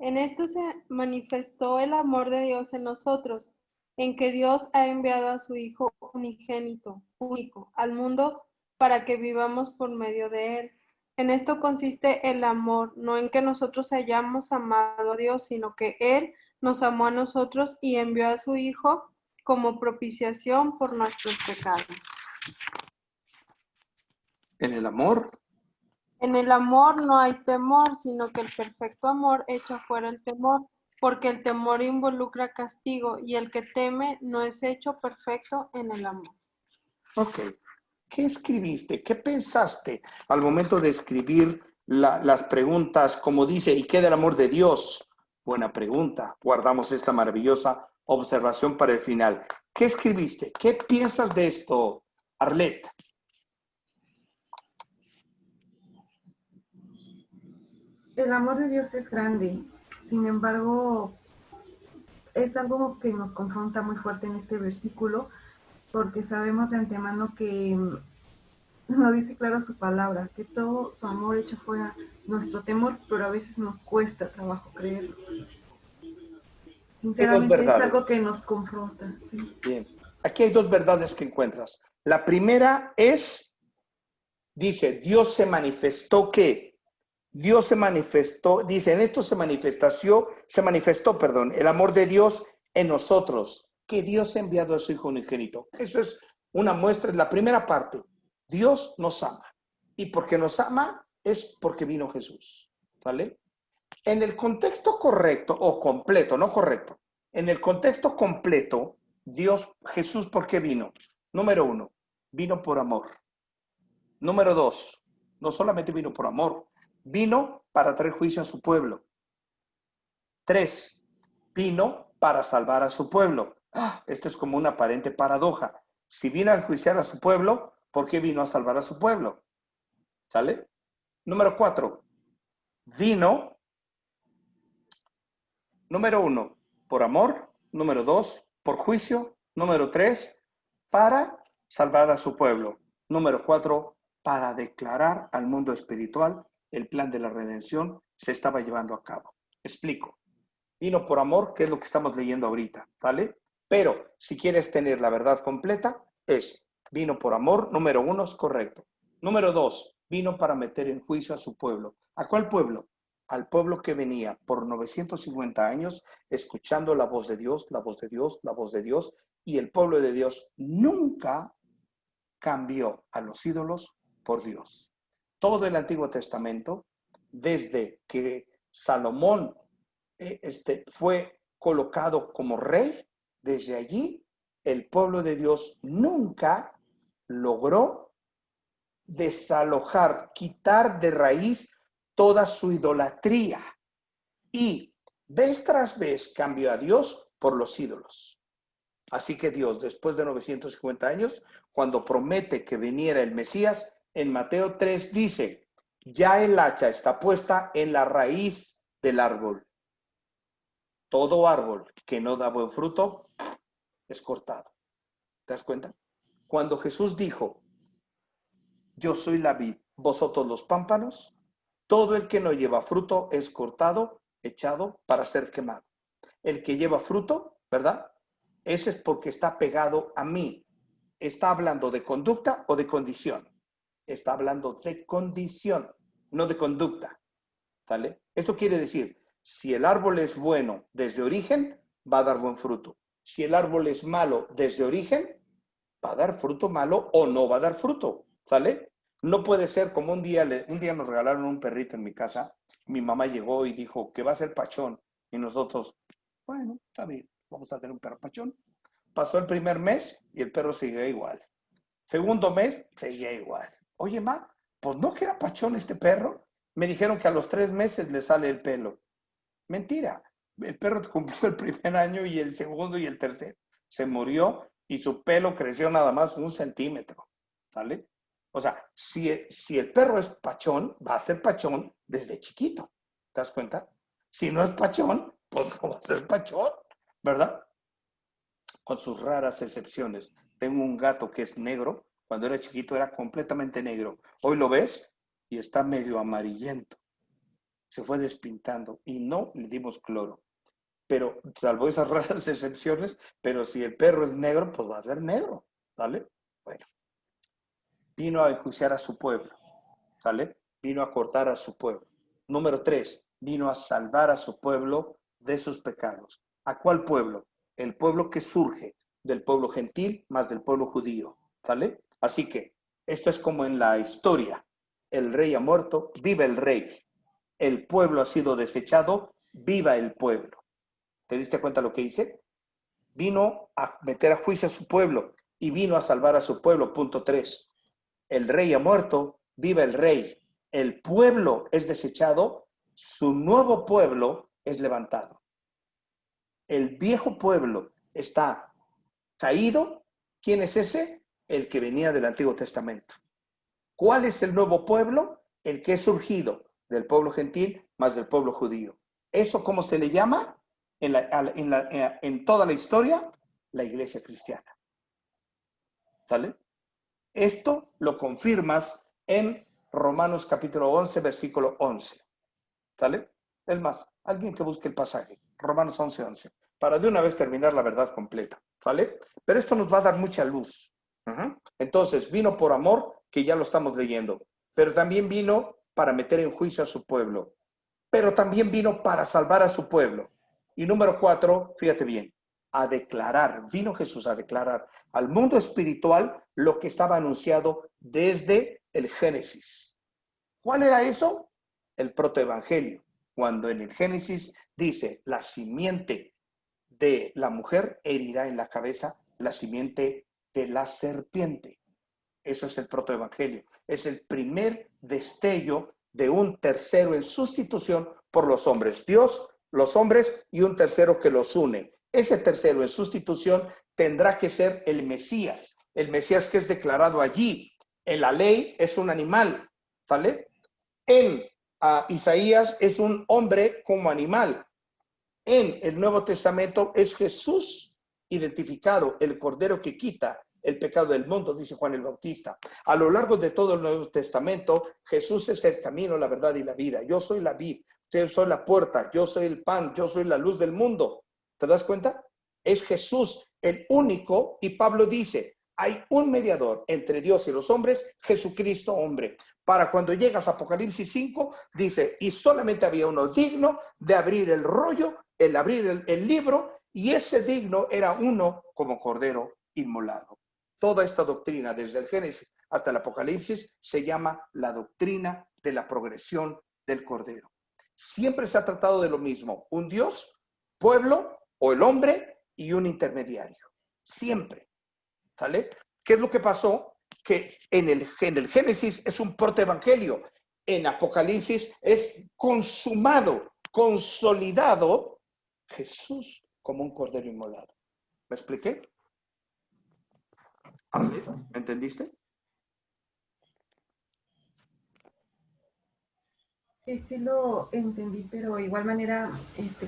[SPEAKER 6] En esto se manifestó el amor de Dios en nosotros, en que Dios ha enviado a su Hijo unigénito, único, al mundo para que vivamos por medio de Él. En esto consiste el amor, no en que nosotros hayamos amado a Dios, sino que Él nos amó a nosotros y envió a su Hijo como propiciación por nuestros pecados.
[SPEAKER 1] En el amor.
[SPEAKER 6] En el amor no hay temor, sino que el perfecto amor echa fuera el temor, porque el temor involucra castigo, y el que teme no es hecho perfecto en el amor.
[SPEAKER 1] Ok. ¿Qué escribiste? ¿Qué pensaste al momento de escribir las preguntas? Como dice, ¿y qué del amor de Dios? Buena pregunta. Guardamos esta maravillosa observación para el final. ¿Qué escribiste? ¿Qué piensas de esto, Arlette?
[SPEAKER 4] El amor de Dios es grande, sin embargo, es algo que nos confronta muy fuerte en este versículo, porque sabemos de antemano que no dice claro su palabra, que todo su amor echa fuera nuestro temor, pero a veces nos cuesta trabajo creerlo. Sinceramente es algo que nos confronta. Sí.
[SPEAKER 1] Bien. Aquí hay dos verdades que encuentras. La primera es, dice, Dios se manifestó, ¿qué? Dios se manifestó, dice, en esto se manifestó, el amor de Dios en nosotros, que Dios ha enviado a su Hijo unigénito. Eso es una muestra, es la primera parte. Dios nos ama. Y porque nos ama es porque vino Jesús. ¿Vale? En el contexto correcto, o completo, no correcto, en el contexto completo, Jesús, ¿por qué vino? Número 1, vino por amor. Número 2, no solamente vino por amor, vino para traer juicio a su pueblo. 3, vino para salvar a su pueblo. Esto es como una aparente paradoja. Si vino a enjuiciar a su pueblo, ¿por qué vino a salvar a su pueblo? ¿Sale? Número 4, vino, número 1, por amor. Número 2, por juicio. Número 3, para salvar a su pueblo. Número 4, para declarar al mundo espiritual el plan de la redención se estaba llevando a cabo. Explico. Vino por amor, que es lo que estamos leyendo ahorita, ¿vale? Pero si quieres tener la verdad completa, vino por amor, número 1 es correcto. Número 2, vino para meter en juicio a su pueblo. ¿A cuál pueblo? Al pueblo que venía por 950 años escuchando la voz de Dios, la voz de Dios, la voz de Dios, y el pueblo de Dios nunca cambió a los ídolos por Dios. Todo el Antiguo Testamento, desde que Salomón fue colocado como rey, desde allí el pueblo de Dios nunca logró desalojar, quitar de raíz toda su idolatría. Y vez tras vez cambió a Dios por los ídolos. Así que Dios, después de 950 años, cuando promete que viniera el Mesías, en Mateo 3 dice, ya el hacha está puesta en la raíz del árbol. Todo árbol que no da buen fruto es cortado. ¿Te das cuenta? Cuando Jesús dijo, yo soy la vid, vosotros los pámpanos, todo el que no lleva fruto es cortado, echado para ser quemado. El que lleva fruto, ¿verdad? Ese es porque está pegado a mí. ¿Está hablando de conducta o de condición? Está hablando de condición, no de conducta. ¿Vale? Esto quiere decir, si el árbol es bueno desde origen, va a dar buen fruto. Si el árbol es malo desde origen, va a dar fruto malo o no va a dar fruto. ¿Sale? No puede ser como un día nos regalaron un perrito en mi casa. Mi mamá llegó y dijo que va a ser pachón. Y nosotros, bueno, está bien, vamos a tener un perro pachón. Pasó el primer mes y el perro seguía igual. Segundo mes, seguía igual. Oye, ma, pues no que era pachón este perro. Me dijeron que a los 3 meses le sale el pelo. Mentira. El perro cumplió el primer año y el segundo y el tercer. Se murió y su pelo creció nada más 1 centímetro. ¿Vale? O sea, si el perro es pachón, va a ser pachón desde chiquito. ¿Te das cuenta? Si no es pachón, pues no va a ser pachón, ¿verdad? Con sus raras excepciones. Tengo un gato que es negro. Cuando era chiquito era completamente negro. Hoy lo ves y está medio amarillento. Se fue despintando y no le dimos cloro. Pero, salvo esas raras excepciones, pero si el perro es negro, pues va a ser negro, ¿vale? Bueno. Vino a enjuiciar a su pueblo, ¿sale? Vino a cortar a su pueblo. Número 3, vino a salvar a su pueblo de sus pecados. ¿A cuál pueblo? El pueblo que surge del pueblo gentil más del pueblo judío, ¿sale? Así que esto es como en la historia. El rey ha muerto, viva el rey. El pueblo ha sido desechado, viva el pueblo. ¿Te diste cuenta lo que hice? Vino a meter a juicio a su pueblo y vino a salvar a su pueblo. Punto 3. El rey ha muerto, viva el rey. El pueblo es desechado, su nuevo pueblo es levantado. El viejo pueblo está caído. ¿Quién es ese? El que venía del Antiguo Testamento. ¿Cuál es el nuevo pueblo? El que es surgido del pueblo gentil más del pueblo judío. ¿Eso cómo se le llama? En toda la historia, la iglesia cristiana. ¿Sale? Esto lo confirmas en Romanos capítulo 11, versículo 11. ¿Sale? Es más, alguien que busque el pasaje, Romanos 11, 11, para de una vez terminar la verdad completa. ¿Sale? Pero esto nos va a dar mucha luz. Entonces, vino por amor, que ya lo estamos leyendo, pero también vino para meter en juicio a su pueblo, pero también vino para salvar a su pueblo. Y número 4, fíjate bien, a declarar, vino Jesús a declarar al mundo espiritual lo que estaba anunciado desde el Génesis. ¿Cuál era eso? El protoevangelio. Cuando en el Génesis dice, la simiente de la mujer herirá en la cabeza la simiente de la serpiente. Eso es el protoevangelio. Es el primer destello de un tercero en sustitución por los hombres. Dios, los hombres y un tercero que los une. Ese tercero en sustitución tendrá que ser el Mesías. El Mesías que es declarado allí. En la ley es un animal, ¿sale? En Isaías es un hombre como animal. En el Nuevo Testamento es Jesús identificado, el Cordero que quita el pecado del mundo, dice Juan el Bautista. A lo largo de todo el Nuevo Testamento, Jesús es el camino, la verdad y la vida. Yo soy la vid, yo soy la puerta, yo soy el pan, yo soy la luz del mundo. ¿Te das cuenta? Es Jesús el único, y Pablo dice, hay un mediador entre Dios y los hombres, Jesucristo hombre. Para cuando llegas a Apocalipsis 5, dice, y solamente había uno digno de abrir el rollo, el abrir el libro, y ese digno era uno como cordero inmolado. Toda esta doctrina, desde el Génesis hasta el Apocalipsis, se llama la doctrina de la progresión del cordero. Siempre se ha tratado de lo mismo, un Dios, pueblo o el hombre y un intermediario. Siempre. ¿Sale? ¿Qué es lo que pasó? Que en el Génesis es un protoevangelio. En Apocalipsis es consumado, consolidado Jesús como un cordero inmolado. ¿Me expliqué? ¿Me entendiste?
[SPEAKER 4] Sí lo entendí, pero de igual manera,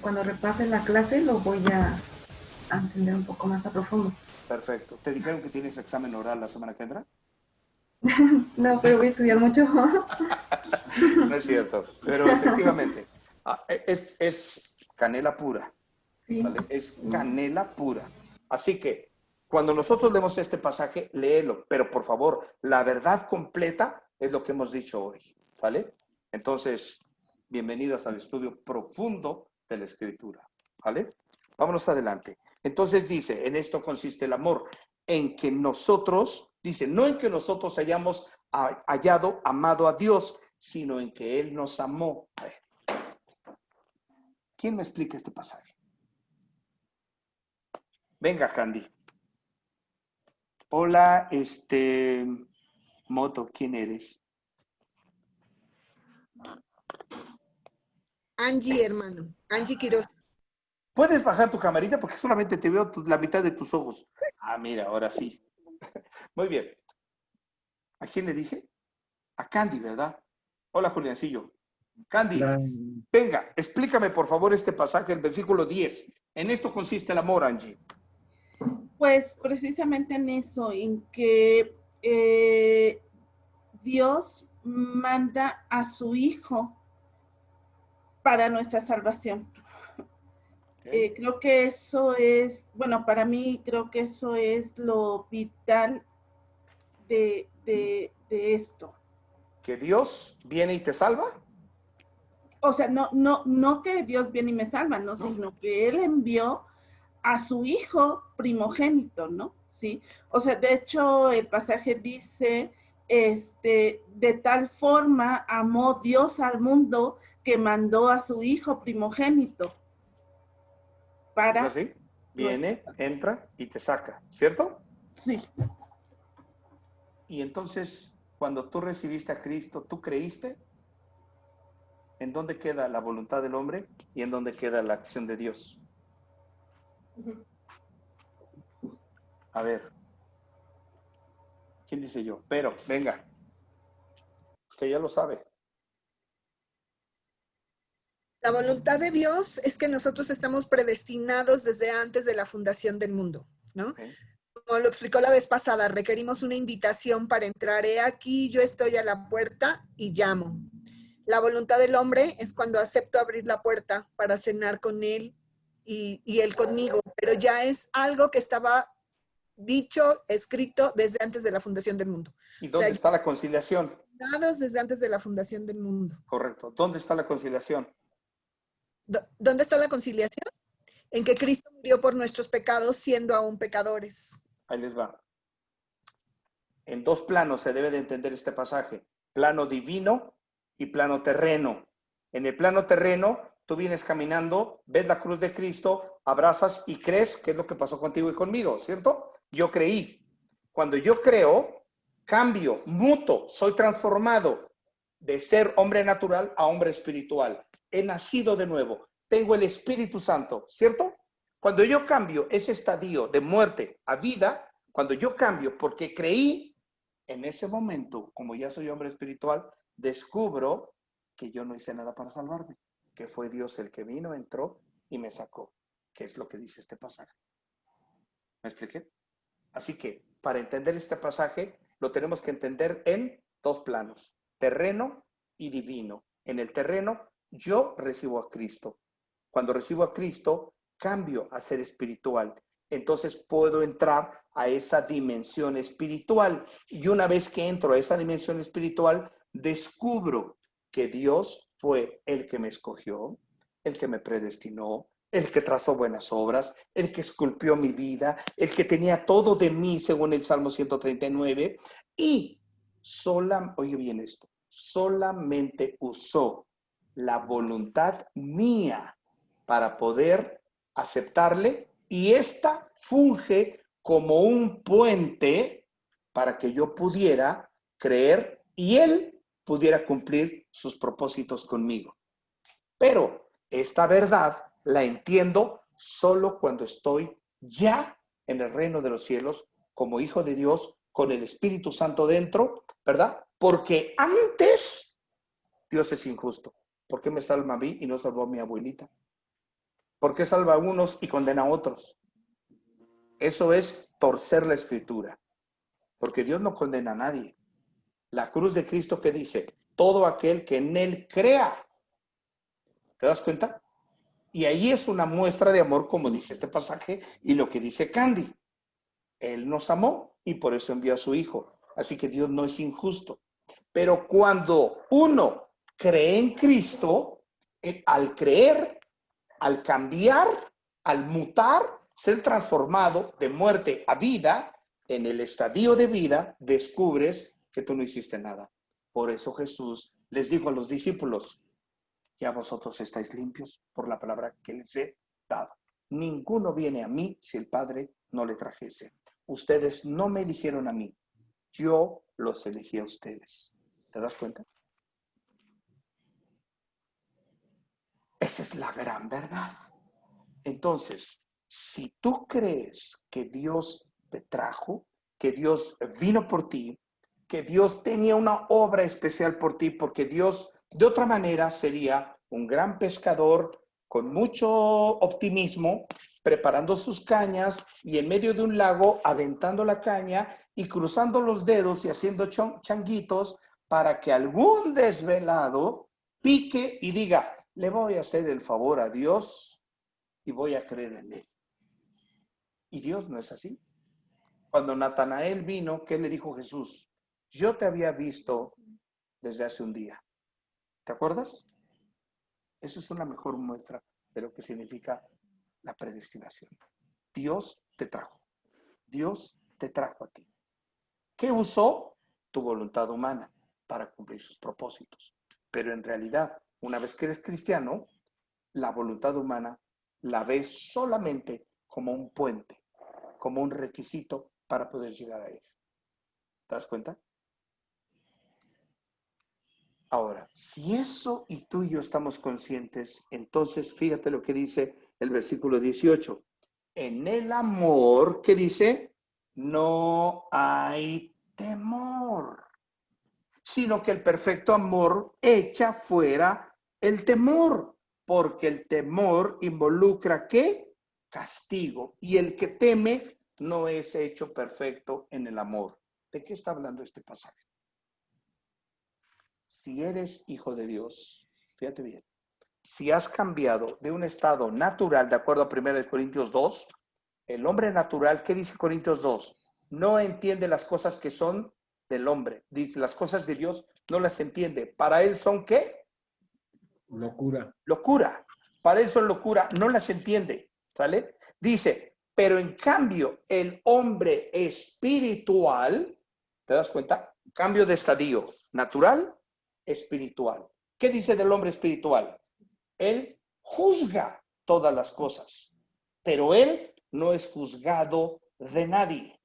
[SPEAKER 4] cuando repase la clase lo voy a entender un poco más a profundo.
[SPEAKER 1] Perfecto. ¿Te dijeron que tienes examen oral la semana que entra?
[SPEAKER 4] No, pero voy a estudiar mucho.
[SPEAKER 1] No es cierto, pero efectivamente es canela pura.
[SPEAKER 4] Sí.
[SPEAKER 1] ¿Vale? Es canela pura. Así que cuando nosotros leemos este pasaje, léelo, pero por favor, la verdad completa es lo que hemos dicho hoy. ¿Vale? Entonces, bienvenidos al estudio profundo de la Escritura. ¿Vale? Vámonos adelante. Entonces dice, en esto consiste el amor, en que nosotros, dice, no en que nosotros hayamos hallado, amado a Dios, sino en que Él nos amó. A ver, ¿quién me explica este pasaje? Venga, Candy. Hola, Moto, ¿quién eres?
[SPEAKER 5] Angie, hermano. Angie Quiroz.
[SPEAKER 1] ¿Puedes bajar tu camarita? Porque solamente te veo la mitad de tus ojos. Ah, mira, ahora sí. Muy bien. ¿A quién le dije? A Candy, ¿verdad? Hola, Juliancillo. Candy, venga, explícame por favor este pasaje, el versículo 10. En esto consiste el amor, Angie.
[SPEAKER 2] Pues precisamente en eso, en que Dios manda a su Hijo para nuestra salvación. Creo que eso es, bueno, para mí creo que eso es lo vital de esto.
[SPEAKER 1] ¿Que Dios viene y te salva?
[SPEAKER 2] O sea, no que Dios viene y me salva, no, sino que Él envió a su Hijo primogénito, ¿no? Sí. O sea, de hecho, el pasaje dice, de tal forma amó Dios al mundo que mandó a su Hijo primogénito para...
[SPEAKER 1] ¿Es así? Viene, entra y te saca, ¿cierto?
[SPEAKER 2] Sí.
[SPEAKER 1] Y entonces, cuando tú recibiste a Cristo, ¿tú creíste? ¿En dónde queda la voluntad del hombre y en dónde queda la acción de Dios? A ver. ¿Quién dice yo? Pero, venga. Usted ya lo sabe.
[SPEAKER 5] La voluntad de Dios es que nosotros estamos predestinados desde antes de la fundación del mundo, ¿no?
[SPEAKER 1] Okay.
[SPEAKER 5] Como lo explicó la vez pasada, requerimos una invitación para entrar. He aquí, yo estoy a la puerta y llamo. La voluntad del hombre es cuando acepto abrir la puerta para cenar con él y él conmigo, pero ya es algo que estaba dicho, escrito desde antes de la fundación del mundo.
[SPEAKER 1] ¿Y dónde está la conciliación?
[SPEAKER 5] Desde antes de la fundación del mundo.
[SPEAKER 1] Correcto. ¿Dónde está la conciliación?
[SPEAKER 5] ¿Dónde está la conciliación? En que Cristo murió por nuestros pecados siendo aún pecadores.
[SPEAKER 1] Ahí les va. En dos planos se debe de entender este pasaje. Plano divino y plano terreno. En el plano terreno, tú vienes caminando, ves la cruz de Cristo, abrazas y crees, que es lo que pasó contigo y conmigo, ¿cierto? Yo creí. Cuando yo creo, cambio, muto, soy transformado de ser hombre natural a hombre espiritual. He nacido de nuevo. Tengo el Espíritu Santo, ¿cierto? Cuando yo cambio ese estadio de muerte a vida, cuando yo cambio porque creí, en ese momento, como ya soy hombre espiritual, descubro que yo no hice nada para salvarme, que fue Dios el que vino, entró y me sacó, que es lo que dice este pasaje. ¿Me expliqué? Así que, para entender este pasaje, lo tenemos que entender en dos planos, terreno y divino. En el terreno, yo recibo a Cristo. Cuando recibo a Cristo, cambio a ser espiritual. Entonces puedo entrar a esa dimensión espiritual. Y una vez que entro a esa dimensión espiritual, descubro que Dios fue el que me escogió, el que me predestinó, el que trazó buenas obras, el que esculpió mi vida, el que tenía todo de mí, según el Salmo 139, y oye bien esto, solamente usó la voluntad mía para poder aceptarle, y esta funge como un puente para que yo pudiera creer y él pudiera cumplir sus propósitos conmigo. Pero esta verdad la entiendo solo cuando estoy ya en el reino de los cielos, como hijo de Dios, con el Espíritu Santo dentro, ¿verdad? Porque antes Dios es injusto. ¿Por qué me salva a mí y no salvó a mi abuelita? ¿Por qué salva a unos y condena a otros? Eso es torcer la escritura, porque Dios no condena a nadie. La cruz de Cristo que dice, todo aquel que en él crea. ¿Te das cuenta? Y ahí es una muestra de amor, como dice este pasaje y lo que dice Candy. Él nos amó y por eso envió a su hijo. Así que Dios no es injusto. Pero cuando uno cree en Cristo, al creer, al cambiar, al mutar, ser transformado de muerte a vida, en el estadio de vida, descubres que tú no hiciste nada. Por eso Jesús les dijo a los discípulos, ya vosotros estáis limpios por la palabra que les he dado. Ninguno viene a mí si el Padre no le trajese. Ustedes no me eligieron a mí, yo los elegí a ustedes. ¿Te das cuenta? Esa es la gran verdad. Entonces, si tú crees que Dios te trajo, que Dios vino por ti, que Dios tenía una obra especial por ti, porque Dios de otra manera sería un gran pescador con mucho optimismo, preparando sus cañas y en medio de un lago aventando la caña y cruzando los dedos y haciendo changuitos para que algún desvelado pique y diga, le voy a hacer el favor a Dios y voy a creer en él. Y Dios no es así. Cuando Natanael vino, ¿qué le dijo Jesús? Yo te había visto desde hace un día. ¿Te acuerdas? Eso es una mejor muestra de lo que significa la predestinación. Dios te trajo. Dios te trajo a ti. ¿Qué usó? Tu voluntad humana para cumplir sus propósitos. Pero en realidad, una vez que eres cristiano, la voluntad humana la ves solamente como un puente, como un requisito para poder llegar a él. ¿Te das cuenta? Ahora, si eso y tú y yo estamos conscientes, entonces fíjate lo que dice el versículo 18. En el amor, ¿qué dice? No hay temor, sino que el perfecto amor echa fuera el temor, porque el temor involucra ¿qué? Castigo. Y el que teme no es hecho perfecto en el amor. ¿De qué está hablando este pasaje? Si eres hijo de Dios, fíjate bien, si has cambiado de un estado natural, de acuerdo a 1 Corintios 2, el hombre natural, ¿qué dice Corintios 2? No entiende las cosas que son del hombre. Dice, las cosas de Dios no las entiende. ¿Para él son qué?
[SPEAKER 9] Locura.
[SPEAKER 1] Locura. Para él son locura, no las entiende. ¿Sale? Dice, pero en cambio, el hombre espiritual, ¿te das cuenta? Cambio de estadio natural, espiritual. ¿Qué dice del hombre espiritual? Él juzga todas las cosas, pero él no es juzgado de nadie.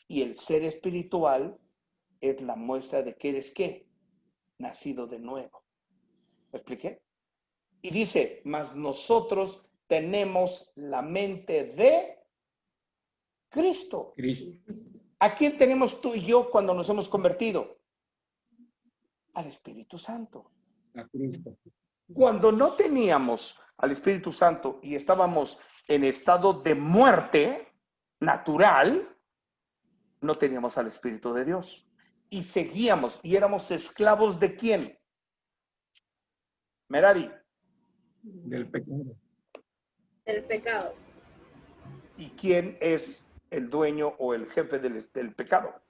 [SPEAKER 1] Y el ser espiritual es la muestra de que eres ¿qué? Nacido de nuevo. ¿Me expliqué? Y dice, mas nosotros tenemos la mente de Cristo. ¿A quién tenemos tú y yo cuando nos hemos convertido? Al Espíritu Santo.
[SPEAKER 9] A Cristo.
[SPEAKER 1] Cuando no teníamos al Espíritu Santo y estábamos en estado de muerte natural, no teníamos al Espíritu de Dios. Y seguíamos, y éramos esclavos ¿de quién? Merari.
[SPEAKER 9] Del pecado.
[SPEAKER 3] Del pecado.
[SPEAKER 1] ¿Y quién es el dueño o el jefe del pecado?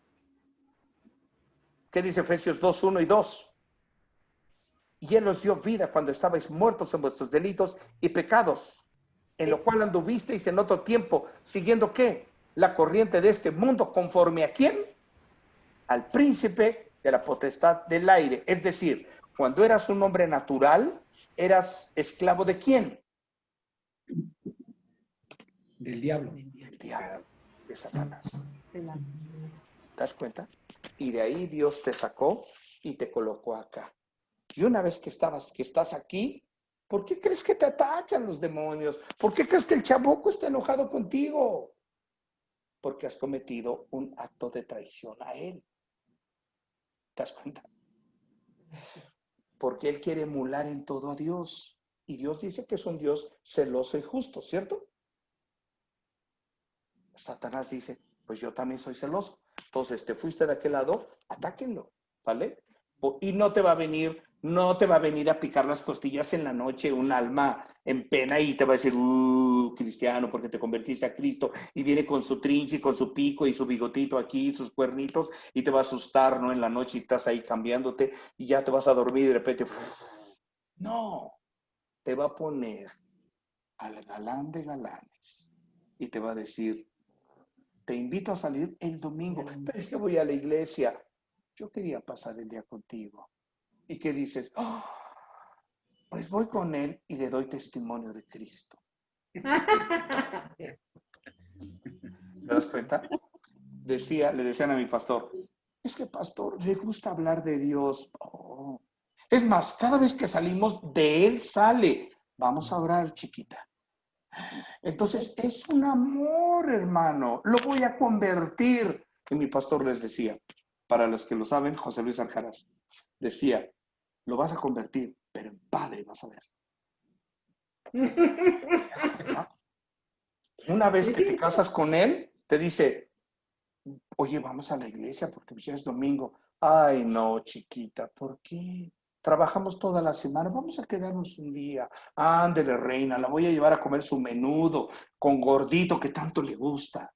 [SPEAKER 1] ¿Qué dice Efesios 2, 1 y 2? Y él os dio vida cuando estabais muertos en vuestros delitos y pecados, en lo cual anduvisteis en otro tiempo, siguiendo ¿qué? La corriente de este mundo, conforme ¿a quién? Al príncipe de la potestad del aire. Es decir, cuando eras un hombre natural, eras esclavo ¿de quién?
[SPEAKER 9] Del diablo.
[SPEAKER 1] Del diablo, de Satanás. ¿Te das cuenta? Y de ahí Dios te sacó y te colocó acá. Y una vez que estás aquí, ¿por qué crees que te atacan los demonios? ¿Por qué crees que el chamuco está enojado contigo? Porque has cometido un acto de traición a él. ¿Te das cuenta? Porque él quiere emular en todo a Dios. Y Dios dice que es un Dios celoso y justo, ¿cierto? Satanás dice, pues yo también soy celoso. Entonces, te fuiste de aquel lado, atáquenlo, ¿vale? Y no te va a venir a picar las costillas en la noche un alma en pena y te va a decir, cristiano, porque te convertiste a Cristo, y viene con su trinche, con su pico y su bigotito aquí, sus cuernitos, y te va a asustar, ¿no? En la noche y estás ahí cambiándote y ya te vas a dormir y de repente, no, te va a poner al galán de galanes y te va a decir, te invito a salir el domingo, pero es que voy a la iglesia. Yo quería pasar el día contigo. ¿Y qué dices? Oh, pues voy con él y le doy testimonio de Cristo. ¿Te das cuenta? Le decían a mi pastor, es que pastor, le gusta hablar de Dios. Oh. Es más, cada vez que salimos, de él sale. Vamos a orar, chiquita. Entonces, es un amor, hermano. Lo voy a convertir. Y mi pastor les decía, para los que lo saben, José Luis Alcaraz, decía, lo vas a convertir, pero en padre vas a ver. Una vez que te casas con él, te dice, oye, vamos a la iglesia porque ya es domingo. Ay, no, chiquita, ¿por qué? Trabajamos toda la semana, vamos a quedarnos un día. Ándele, reina, la voy a llevar a comer su menudo con gordito que tanto le gusta.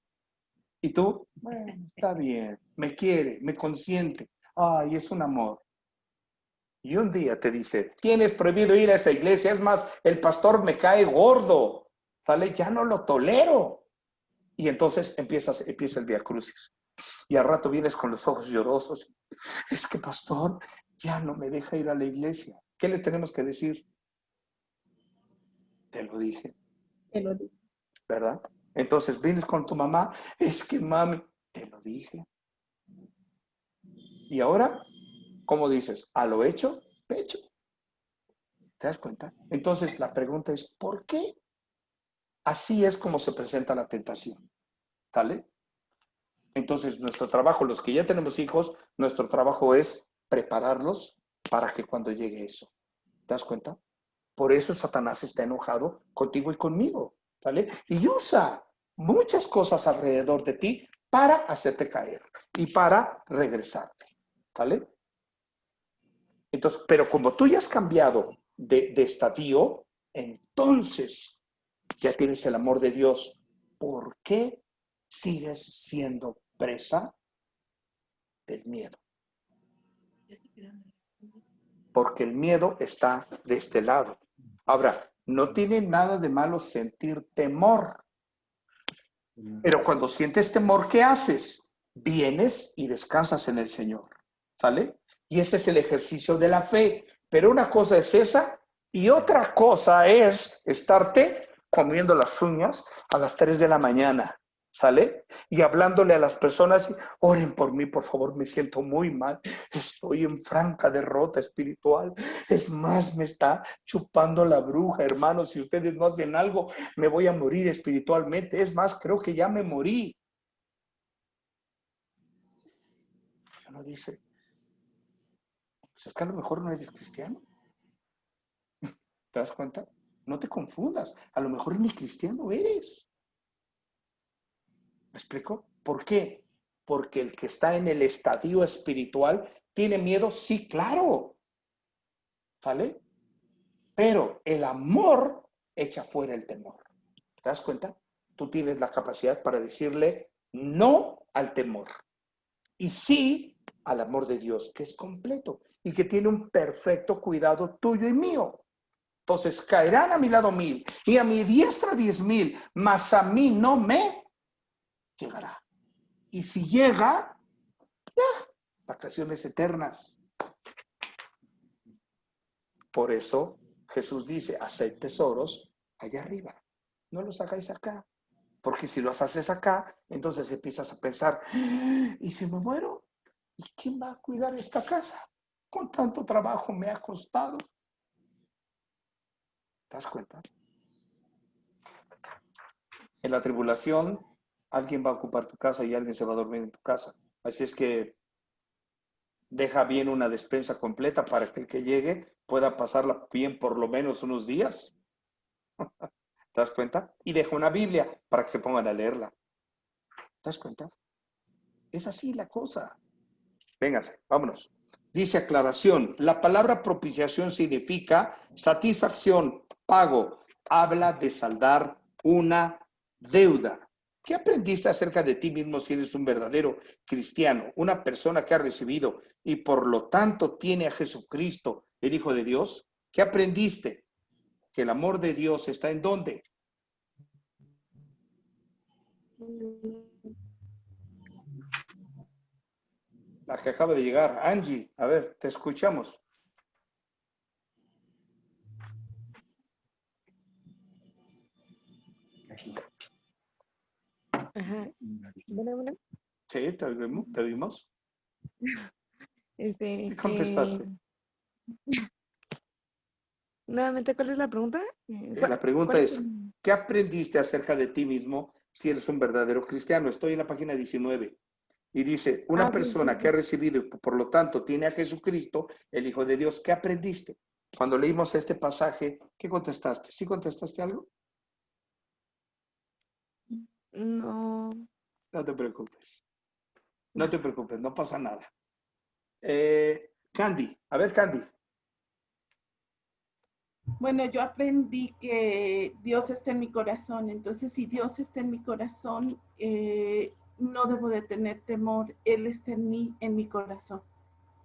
[SPEAKER 1] Y tú, bueno, está bien, me quiere, me consiente. Ay, es un amor. Y un día te dice, tienes prohibido ir a esa iglesia, es más, el pastor me cae gordo, ¿sale? Ya no lo tolero. Y entonces empieza el viacrucis. Y al rato vienes con los ojos llorosos. Es que, pastor, ya no me deja ir a la iglesia. ¿Qué le tenemos que decir? Te lo dije.
[SPEAKER 7] Te lo digo.
[SPEAKER 1] ¿Verdad? Entonces vienes con tu mamá. Es que, mami, te lo dije. Y ahora, ¿cómo dices? A lo hecho, pecho. ¿Te das cuenta? Entonces la pregunta es, ¿por qué? Así es como se presenta la tentación. ¿Sale? Entonces, nuestro trabajo, los que ya tenemos hijos, nuestro trabajo es prepararlos para que cuando llegue eso. ¿Te das cuenta? Por eso Satanás está enojado contigo y conmigo, ¿sale? Y usa muchas cosas alrededor de ti para hacerte caer y para regresarte, ¿sale? Entonces, pero como tú ya has cambiado de estadio, entonces ya tienes el amor de Dios. ¿Por qué sigues siendo presa del miedo? Porque el miedo está de este lado. Ahora, no tiene nada de malo sentir temor. Pero cuando sientes temor, ¿qué haces? Vienes y descansas en el Señor. ¿Sale? Y ese es el ejercicio de la fe. Pero una cosa es esa y otra cosa es estarte comiendo las uñas a las 3 de la mañana. ¿Sale? Y hablándole a las personas, oren por mí, por favor, me siento muy mal, estoy en franca derrota espiritual, es más, me está chupando la bruja, hermanos, si ustedes no hacen algo, me voy a morir espiritualmente, es más, creo que ya me morí. Y uno dice, pues es que a lo mejor no eres cristiano. ¿Te das cuenta? No te confundas, a lo mejor ni cristiano eres. ¿Me explico? ¿Por qué? Porque el que está en el estadio espiritual tiene miedo, sí, claro. ¿Sale? Pero el amor echa fuera el temor. ¿Te das cuenta? Tú tienes la capacidad para decirle no al temor y sí al amor de Dios, que es completo y que tiene un perfecto cuidado tuyo y mío. Entonces caerán a mi lado 1000 y a mi diestra 10,000, mas a mí no me llegará. Y si llega, ya, vacaciones eternas. Por eso Jesús dice, haced tesoros allá arriba. No los hagáis acá. Porque si los haces acá, entonces empiezas a pensar, ¿y si me muero? ¿Y quién va a cuidar esta casa? Con tanto trabajo me ha costado. ¿Te das cuenta? En la tribulación, alguien va a ocupar tu casa y alguien se va a dormir en tu casa. Así es que deja bien una despensa completa para que el que llegue pueda pasarla bien por lo menos unos días. ¿Te das cuenta? Y deja una Biblia para que se pongan a leerla. ¿Te das cuenta? Es así la cosa. Véngase, vámonos. Dice aclaración. La palabra propiciación significa satisfacción, pago. Habla de saldar una deuda. ¿Qué aprendiste acerca de ti mismo si eres un verdadero cristiano? Una persona que ha recibido y por lo tanto tiene a Jesucristo, el Hijo de Dios. ¿Qué aprendiste? Que el amor de Dios está ¿en dónde? La que acaba de llegar, Angie, a ver, te escuchamos.
[SPEAKER 10] Ajá. Bueno.
[SPEAKER 1] Sí, te vimos. ¿Qué
[SPEAKER 10] Que...
[SPEAKER 1] contestaste?
[SPEAKER 10] Nuevamente, ¿cuál es la pregunta?
[SPEAKER 1] La pregunta es, ¿qué aprendiste acerca de ti mismo si eres un verdadero cristiano? Estoy en la página 19. Y dice, una
[SPEAKER 10] Ok,
[SPEAKER 1] persona
[SPEAKER 10] sí,
[SPEAKER 1] que ha
[SPEAKER 10] sí.
[SPEAKER 1] recibido y por lo tanto tiene a Jesucristo, el Hijo de Dios, ¿qué aprendiste? Cuando leímos este pasaje, ¿qué contestaste? ¿Sí contestaste algo?
[SPEAKER 10] No.
[SPEAKER 1] No te preocupes. No te preocupes, no pasa nada. Candy, a ver, Candy.
[SPEAKER 2] Bueno, yo aprendí que Dios está en mi corazón, entonces si Dios está en mi corazón, no debo de tener temor, Él está en mí, en mi corazón.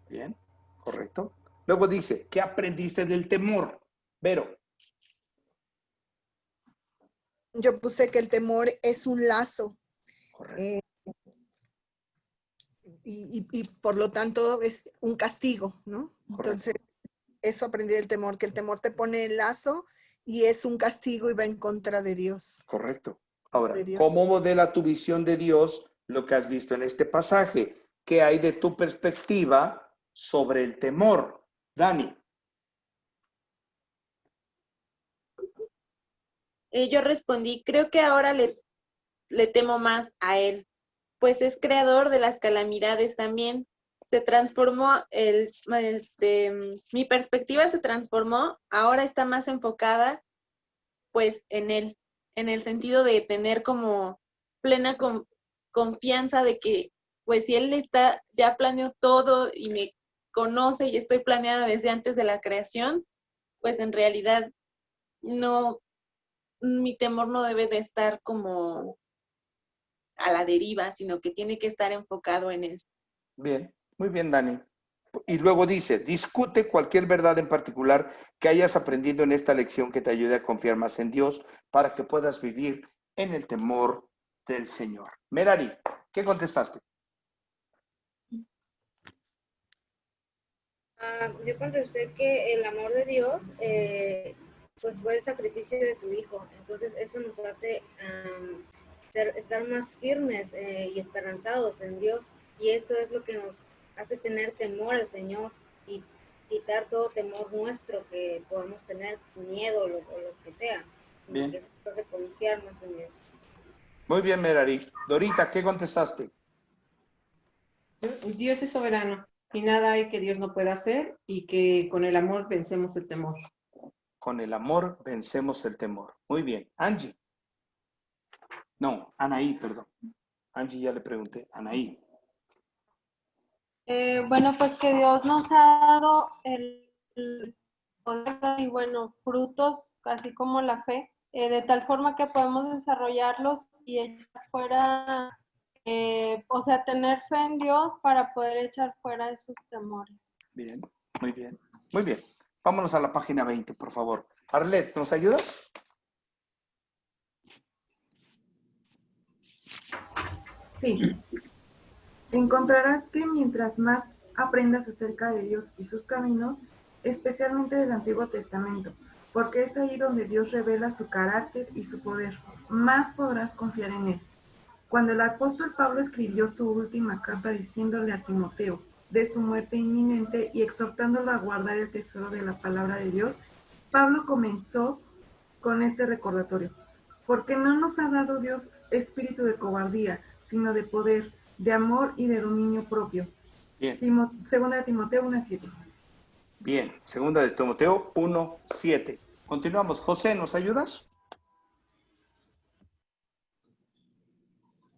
[SPEAKER 1] Bien, correcto. Luego dice, ¿qué aprendiste del temor? Vero.
[SPEAKER 5] Yo puse que el temor es un lazo
[SPEAKER 1] Correcto.
[SPEAKER 5] y por lo tanto es un castigo, ¿no?
[SPEAKER 1] Correcto.
[SPEAKER 5] Entonces, eso aprendí del temor, que el temor te pone el lazo y es un castigo y va en contra de Dios.
[SPEAKER 1] Correcto. Ahora,
[SPEAKER 5] De Dios.
[SPEAKER 1] ¿cómo modela tu visión de Dios lo que has visto en este pasaje? ¿Qué hay de tu perspectiva sobre el temor? Dani.
[SPEAKER 11] Yo respondí, creo que ahora le temo más a él, pues es creador de las calamidades también. Se transformó, mi perspectiva se transformó, ahora está más enfocada pues en él, en el sentido de tener como plena confianza de que pues si él está, ya planeó todo y me conoce y estoy planeada desde antes de la creación, pues en realidad no, mi temor no debe de estar como a la deriva, sino que tiene que estar enfocado en él.
[SPEAKER 1] Bien, muy bien, Dani. Y luego dice, discute cualquier verdad en particular que hayas aprendido en esta lección que te ayude a confiar más en Dios para que puedas vivir en el temor del Señor. Merari, ¿qué contestaste?
[SPEAKER 3] Yo contesté que el amor de Dios pues fue el sacrificio de su hijo, entonces eso nos hace estar más firmes y esperanzados en Dios, y eso es lo que nos hace tener temor al Señor y quitar todo temor nuestro que podamos tener, miedo o lo que sea.
[SPEAKER 1] Bien.
[SPEAKER 3] Eso nos hace confiar más en Dios.
[SPEAKER 1] Muy bien, Merari. Dorita, ¿qué contestaste?
[SPEAKER 12] Dios es soberano y nada hay que Dios no pueda hacer y que con el amor vencemos el temor.
[SPEAKER 1] Con el amor vencemos el temor. Muy bien. Angie. No, Anaí, perdón. Angie ya le pregunté. Anaí.
[SPEAKER 6] Bueno, pues que Dios nos ha dado el poder y bueno, frutos, así como la fe, de tal forma que podemos desarrollarlos y echar fuera, o sea, tener fe en Dios para poder echar fuera esos temores.
[SPEAKER 1] Bien, muy bien. Muy bien. Vámonos a la página 20, por favor. Arlet, ¿nos ayudas?
[SPEAKER 4] Sí. Encontrarás que mientras más aprendas acerca de Dios y sus caminos, especialmente del Antiguo Testamento, porque es ahí donde Dios revela su carácter y su poder, más podrás confiar en él. Cuando el apóstol Pablo escribió su última carta diciéndole a Timoteo de su muerte inminente y exhortándolo a guardar el tesoro de la palabra de Dios, Pablo comenzó con este recordatorio: porque no nos ha dado Dios espíritu de cobardía, sino de poder, de amor y de dominio propio.
[SPEAKER 1] Bien.
[SPEAKER 4] Segunda de Timoteo 1:7.
[SPEAKER 1] Bien. Segunda de Timoteo 1:7. Continuamos. José, ¿nos ayudas?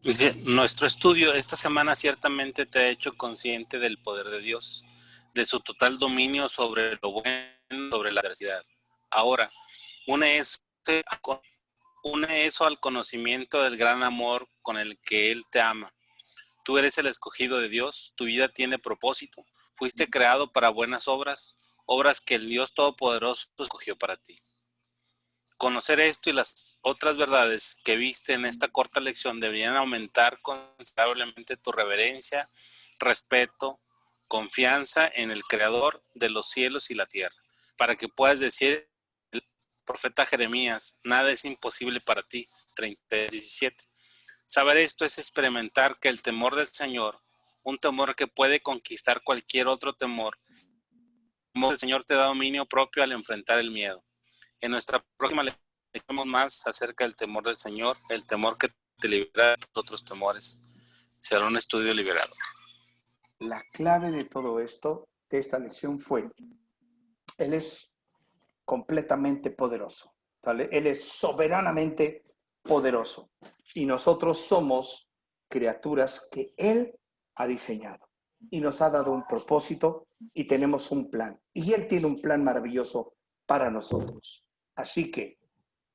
[SPEAKER 8] Dice, nuestro estudio esta semana ciertamente te ha hecho consciente del poder de Dios, de su total dominio sobre lo bueno, sobre la adversidad. Ahora, une eso al conocimiento del gran amor con el que Él te ama. Tú eres el escogido de Dios, tu vida tiene propósito, fuiste creado para buenas obras, obras que el Dios Todopoderoso escogió para ti. Conocer esto y las otras verdades que viste en esta corta lección deberían aumentar considerablemente tu reverencia, respeto, confianza en el Creador de los cielos y la tierra, para que puedas decir el profeta Jeremías, nada es imposible para ti, 33:17. Saber esto es experimentar que el temor del Señor, un temor que puede conquistar cualquier otro temor, el temor del Señor te da dominio propio al enfrentar el miedo. En nuestra próxima lección veremos más acerca del temor del Señor, el temor que te libera de tus otros temores. será un estudio liberador.
[SPEAKER 1] La clave de todo esto, de esta lección fue, Él es completamente poderoso, ¿sale? Él es soberanamente poderoso y nosotros somos criaturas que Él ha diseñado y nos ha dado un propósito y tenemos un plan. Y Él tiene un plan maravilloso para nosotros. Así que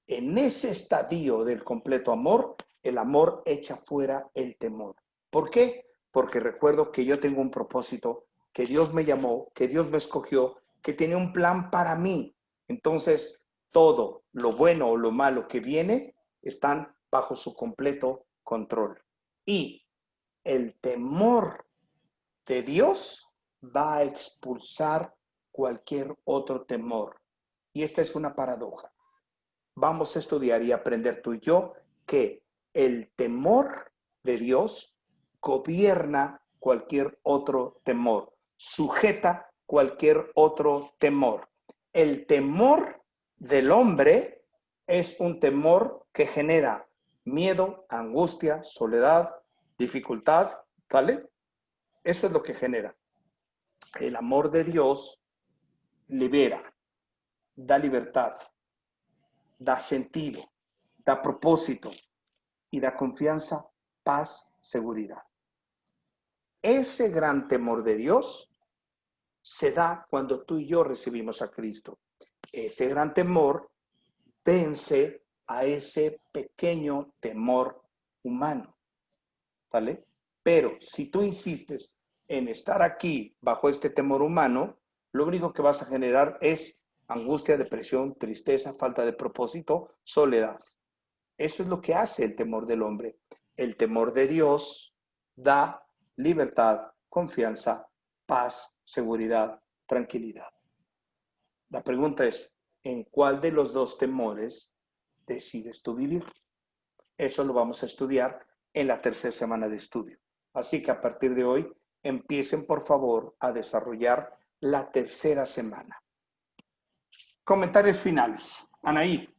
[SPEAKER 1] en ese estadio del completo amor, el amor echa fuera el temor. ¿Por qué? Porque recuerdo que yo tengo un propósito, que Dios me llamó, que Dios me escogió, que tiene un plan para mí. Entonces, todo lo bueno o lo malo que viene están bajo su completo control. Y el temor de Dios va a expulsar cualquier otro temor. Y esta es una paradoja. Vamos a estudiar y aprender tú y yo que el temor de Dios gobierna cualquier otro temor, sujeta cualquier otro temor. El temor del hombre es un temor que genera miedo, angustia, soledad, dificultad, ¿vale? Eso es lo que genera. El amor de Dios libera, da libertad, da sentido, da propósito y da confianza, paz, seguridad. Ese gran temor de Dios se da cuando tú y yo recibimos a Cristo. Ese gran temor vence a ese pequeño temor humano, ¿vale? Pero si tú insistes en estar aquí bajo este temor humano, lo único que vas a generar es angustia, depresión, tristeza, falta de propósito, soledad. Eso es lo que hace el temor del hombre. El temor de Dios da libertad, confianza, paz, seguridad, tranquilidad. La pregunta es, ¿en cuál de los dos temores decides tú vivir? Eso lo vamos a estudiar en la tercera semana de estudio. Así que a partir de hoy, empiecen por favor a desarrollar la tercera semana. Comentarios finales. Anaí,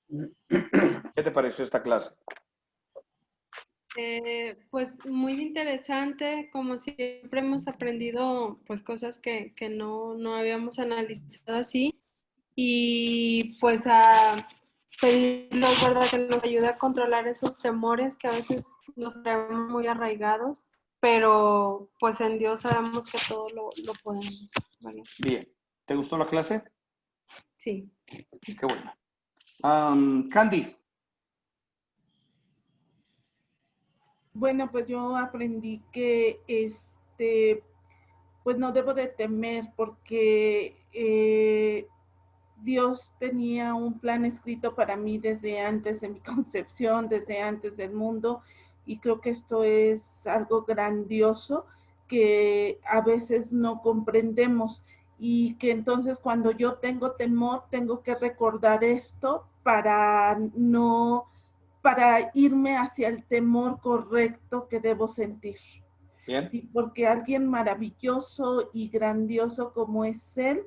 [SPEAKER 1] ¿qué te pareció esta clase?
[SPEAKER 6] Pues muy interesante, como siempre hemos aprendido pues cosas que no habíamos analizado así y pues a pedirle, ¿verdad?, que nos ayude a controlar esos temores que a veces nos traemos muy arraigados, pero pues en Dios sabemos que todo lo podemos, ¿vale?
[SPEAKER 1] Bien. ¿Te gustó la clase?
[SPEAKER 6] Sí.
[SPEAKER 1] Qué bueno. Candy.
[SPEAKER 2] Bueno, pues yo aprendí que pues no debo de temer porque Dios tenía un plan escrito para mí desde antes de mi concepción, desde antes del mundo, y creo que esto es algo grandioso que a veces no comprendemos y que entonces cuando yo tengo temor tengo que recordar esto para irme hacia el temor correcto que debo sentir.
[SPEAKER 1] Bien.
[SPEAKER 2] Sí, porque alguien maravilloso y grandioso como es Él,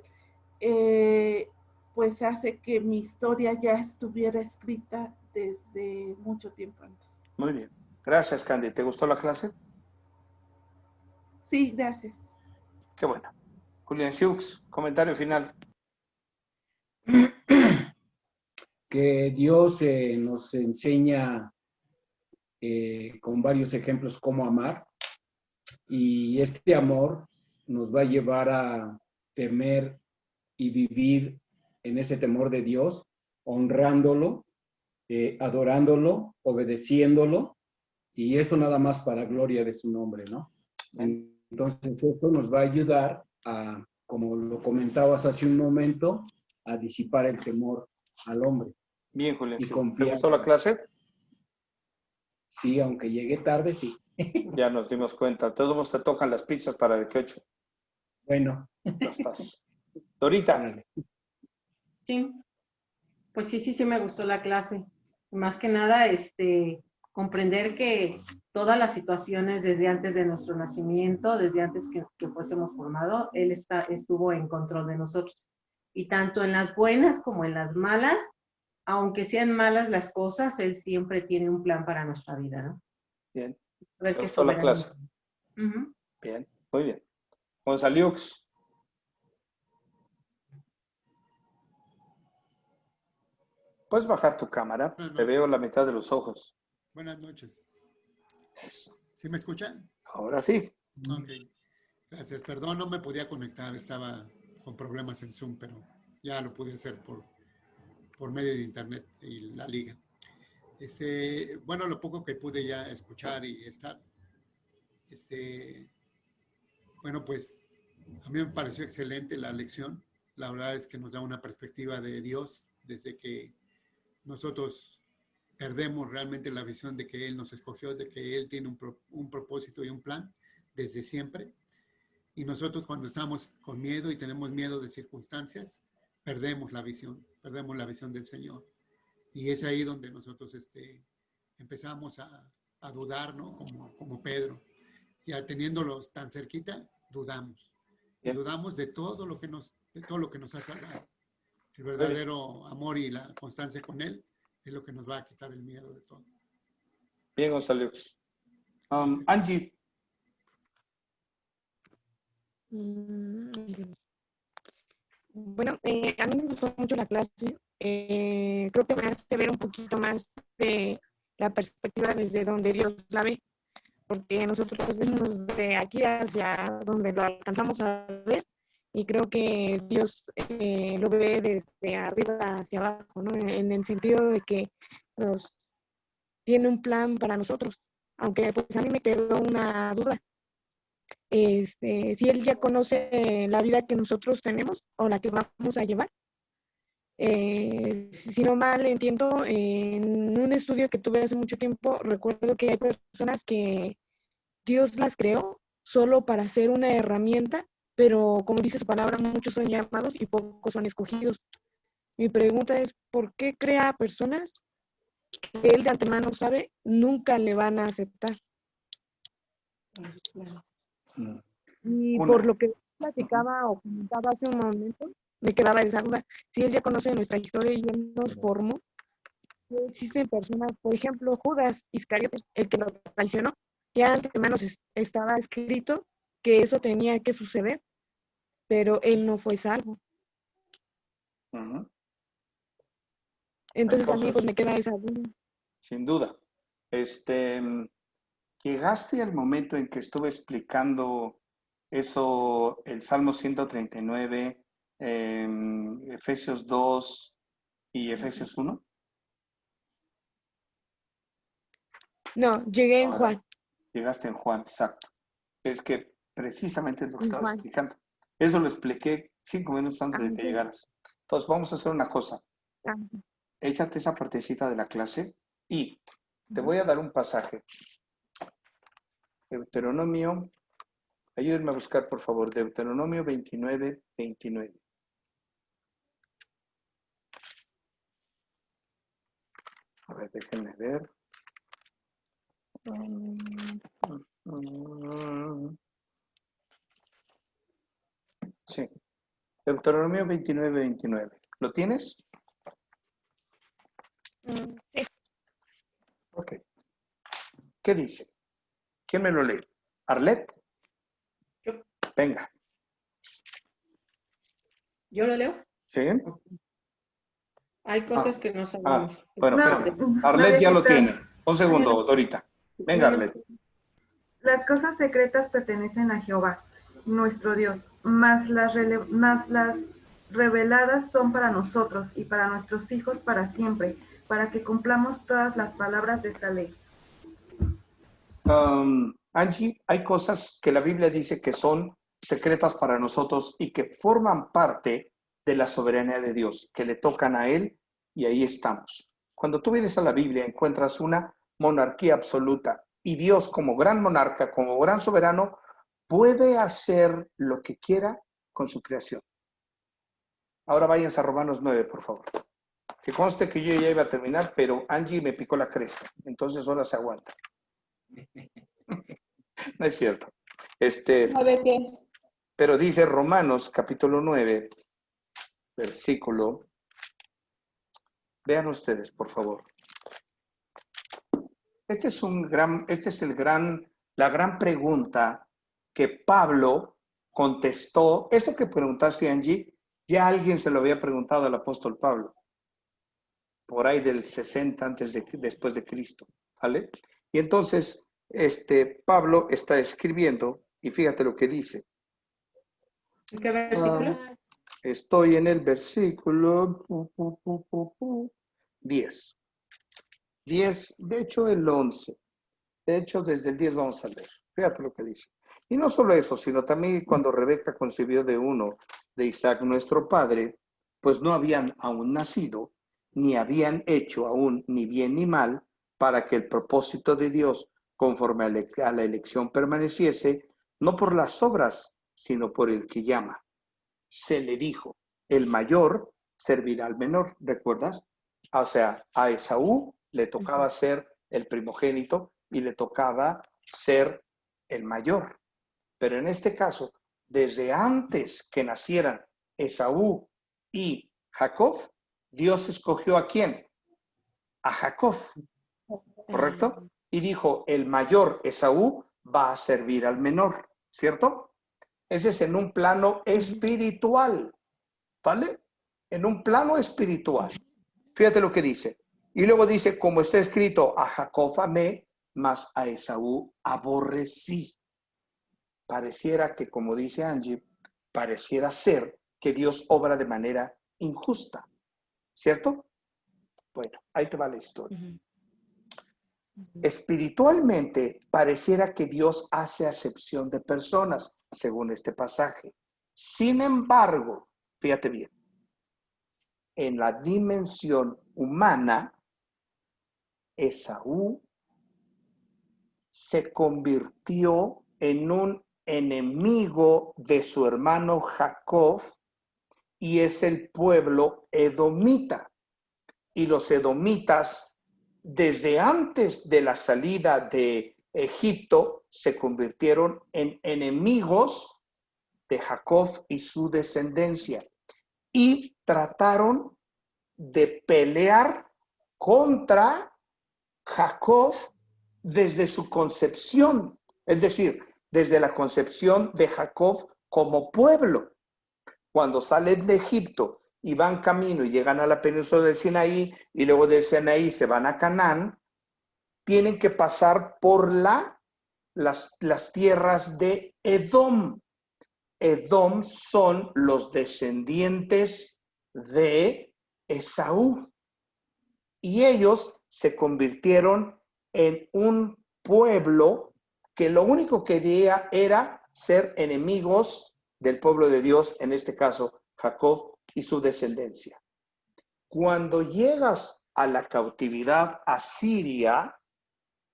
[SPEAKER 2] pues hace que mi historia ya estuviera escrita desde mucho tiempo antes.
[SPEAKER 1] Muy bien. Gracias, Candy. ¿Te gustó la clase?
[SPEAKER 2] Sí, gracias.
[SPEAKER 1] Qué bueno. Julián Siux, comentario final.
[SPEAKER 9] Que Dios nos enseña con varios ejemplos cómo amar, y este amor nos va a llevar a temer y vivir en ese temor de Dios, honrándolo, adorándolo, obedeciéndolo, y esto nada más para gloria de su nombre, ¿no? Entonces esto nos va a ayudar a, como lo comentabas hace un momento, a disipar el temor al hombre.
[SPEAKER 1] Bien, Julián.
[SPEAKER 9] Y
[SPEAKER 1] ¿Te
[SPEAKER 9] confiar.
[SPEAKER 1] gustó la clase?
[SPEAKER 9] Sí, aunque llegué tarde, sí.
[SPEAKER 1] Ya nos dimos cuenta. Todos te tocan las pizzas para de 8.
[SPEAKER 9] Bueno.
[SPEAKER 1] Ya estás. Dorita.
[SPEAKER 12] Sí, pues sí me gustó la clase. Más que nada, comprender que todas las situaciones desde antes de nuestro nacimiento, desde antes que fuésemos formados, Él estuvo en control de nosotros. Y tanto en las buenas como en las malas, aunque sean malas las cosas, Él siempre tiene un plan para nuestra vida, ¿no?
[SPEAKER 1] Bien.
[SPEAKER 12] Ver
[SPEAKER 1] ¿Te
[SPEAKER 12] qué
[SPEAKER 1] gustó la
[SPEAKER 12] soberanía.
[SPEAKER 1] clase?
[SPEAKER 12] Ujú.
[SPEAKER 1] Bien, muy bien. Gonzaliux. ¿Puedes bajar tu cámara?
[SPEAKER 13] Buenas
[SPEAKER 1] Te veo la
[SPEAKER 13] noches.
[SPEAKER 1] mitad de los ojos.
[SPEAKER 13] Buenas noches.
[SPEAKER 1] Eso.
[SPEAKER 13] ¿Sí me escuchan?
[SPEAKER 1] Ahora sí.
[SPEAKER 13] Ok. Gracias. Perdón, no me podía conectar. Estaba con problemas en Zoom, pero ya lo pude hacer por medio de internet y la liga. Bueno, lo poco que pude ya escuchar y estar, bueno, pues a mí me pareció excelente la lección. La verdad es que nos da una perspectiva de Dios desde que nosotros perdemos realmente la visión de que Él nos escogió, de que Él tiene un propósito y un plan desde siempre. Y nosotros cuando estamos con miedo y tenemos miedo de circunstancias, perdemos la visión del Señor. Y es ahí donde nosotros empezamos a dudar, ¿no? Como Pedro. Ya teniéndolos tan cerquita, dudamos. Y
[SPEAKER 1] Bien.
[SPEAKER 13] dudamos de todo lo que nos ha salvado. El verdadero amor y la constancia con Él es lo que nos va a quitar el miedo de todo.
[SPEAKER 1] Bien, Gonzaliux.
[SPEAKER 13] Gracias.
[SPEAKER 1] Angie.
[SPEAKER 10] Bueno, a mí me gustó mucho la clase. Creo que me hace ver un poquito más de la perspectiva desde donde Dios la ve, porque nosotros vemos de aquí hacia donde lo alcanzamos a ver, y creo que Dios lo ve desde arriba hacia abajo, ¿no? En el sentido de que nos tiene un plan para nosotros, aunque pues a mí me quedó una duda. Si Él ya conoce la vida que nosotros tenemos o la que vamos a llevar. Si no mal entiendo, en un estudio que tuve hace mucho tiempo, recuerdo que hay personas que Dios las creó solo para ser una herramienta, pero como dice su palabra, muchos son llamados y pocos son escogidos. Mi pregunta es, ¿por qué crea personas que Él de antemano sabe nunca le van a aceptar? Y por lo que platicaba o comentaba hace un momento, me quedaba esa duda. Si Él ya conoce nuestra historia y Él nos formó, existen personas, por ejemplo, Judas Iscariote, el que lo traicionó, ya de antemano estaba escrito que eso tenía que suceder, pero él no fue salvo. Entonces a mí pues me queda esa duda.
[SPEAKER 1] Sin duda. Llegaste al momento en que estuve explicando eso, el Salmo 139, Efesios 2 y Efesios 1.
[SPEAKER 10] No, llegué en Juan.
[SPEAKER 1] Llegaste en Juan, exacto. Es que precisamente es lo que
[SPEAKER 10] En
[SPEAKER 1] estaba
[SPEAKER 10] Juan.
[SPEAKER 1] explicando. Eso lo expliqué 5 minutos antes de que
[SPEAKER 10] sí.
[SPEAKER 1] llegaras. Entonces, vamos a hacer una cosa.
[SPEAKER 10] Ah,
[SPEAKER 1] Échate esa partecita de la clase y te voy a dar un pasaje. Deuteronomio, ayúdenme a buscar, por favor, Deuteronomio 29, 29. A ver, déjenme ver. Sí. Deuteronomio 29, 29. ¿Lo tienes?
[SPEAKER 10] sí.
[SPEAKER 1] Ok. ¿Qué dice? ¿Quién me lo lee? ¿Arlet? Venga.
[SPEAKER 12] ¿Yo lo leo?
[SPEAKER 1] ¿Sí?
[SPEAKER 12] Hay cosas que no sabemos.
[SPEAKER 1] Bueno,
[SPEAKER 4] No,
[SPEAKER 1] espérame. Arlet ya lo
[SPEAKER 4] Marianita.
[SPEAKER 1] tiene. Un segundo, Dorita. Venga, Arlet.
[SPEAKER 4] Las cosas secretas pertenecen a Jehová, nuestro Dios, mas las reveladas son para nosotros y para nuestros hijos para siempre, para que cumplamos todas las palabras de esta ley.
[SPEAKER 1] Angie, hay cosas que la Biblia dice que son secretas para nosotros y que forman parte de la soberanía de Dios, que le tocan a Él y ahí estamos. Cuando tú vienes a la Biblia encuentras una monarquía absoluta y Dios como gran monarca, como gran soberano, puede hacer lo que quiera con su creación. Ahora váyanse a Romanos 9, por favor. Que conste que yo ya iba a terminar, pero Angie me picó la cresta, entonces ahora se aguanta. No es cierto. Pero dice Romanos capítulo 9, versículo Vean ustedes, por favor. Esta es la gran pregunta que Pablo contestó. Esto que preguntaste, Angie, ya alguien se lo había preguntado al apóstol Pablo, por ahí del 60 después de Cristo, ¿vale? Y entonces, Pablo está escribiendo, y fíjate lo que dice.
[SPEAKER 12] ¿En qué versículo?
[SPEAKER 1] Estoy en el versículo 10. 10, de hecho el 11. De hecho, desde el 10 vamos a leer. Fíjate lo que dice. Y no solo eso, sino también cuando Rebeca concibió de uno de Isaac nuestro padre, pues no habían aún nacido, ni habían hecho aún ni bien ni mal, para que el propósito de Dios, conforme a la elección, permaneciese, no por las obras, sino por el que llama. Se le dijo, el mayor servirá al menor, ¿recuerdas? O sea, a Esaú le tocaba ser el primogénito y le tocaba ser el mayor. Pero en este caso, desde antes que nacieran Esaú y Jacob, Dios escogió ¿a quién? A Jacob, ¿correcto? Y dijo, el mayor Esaú va a servir al menor, ¿cierto? Ese es en un plano espiritual, ¿vale? En un plano espiritual. Fíjate lo que dice. Y luego dice, como está escrito, a Jacob amé, mas a Esaú aborrecí. Pareciera que, como dice Angie, pareciera ser que Dios obra de manera injusta, ¿cierto? Bueno, ahí te va la historia. Espiritualmente, pareciera que Dios hace acepción de personas, según este pasaje. Sin embargo, fíjate bien, en la dimensión humana, Esaú se convirtió en un enemigo de su hermano Jacob y es el pueblo edomita. Y los edomitas, desde antes de la salida de Egipto, se convirtieron en enemigos de Jacob y su descendencia y trataron de pelear contra Jacob desde su concepción, es decir, desde la concepción de Jacob como pueblo. Cuando salen de Egipto y van camino y llegan a la península del Sinaí y luego del Sinaí se van a Canaán, tienen que pasar por las tierras de Edom. Edom son los descendientes de Esaú. Y ellos se convirtieron en un pueblo que lo único que quería era ser enemigos del pueblo de Dios, en este caso Jacob y su descendencia. Cuando llegas a la cautividad asiria,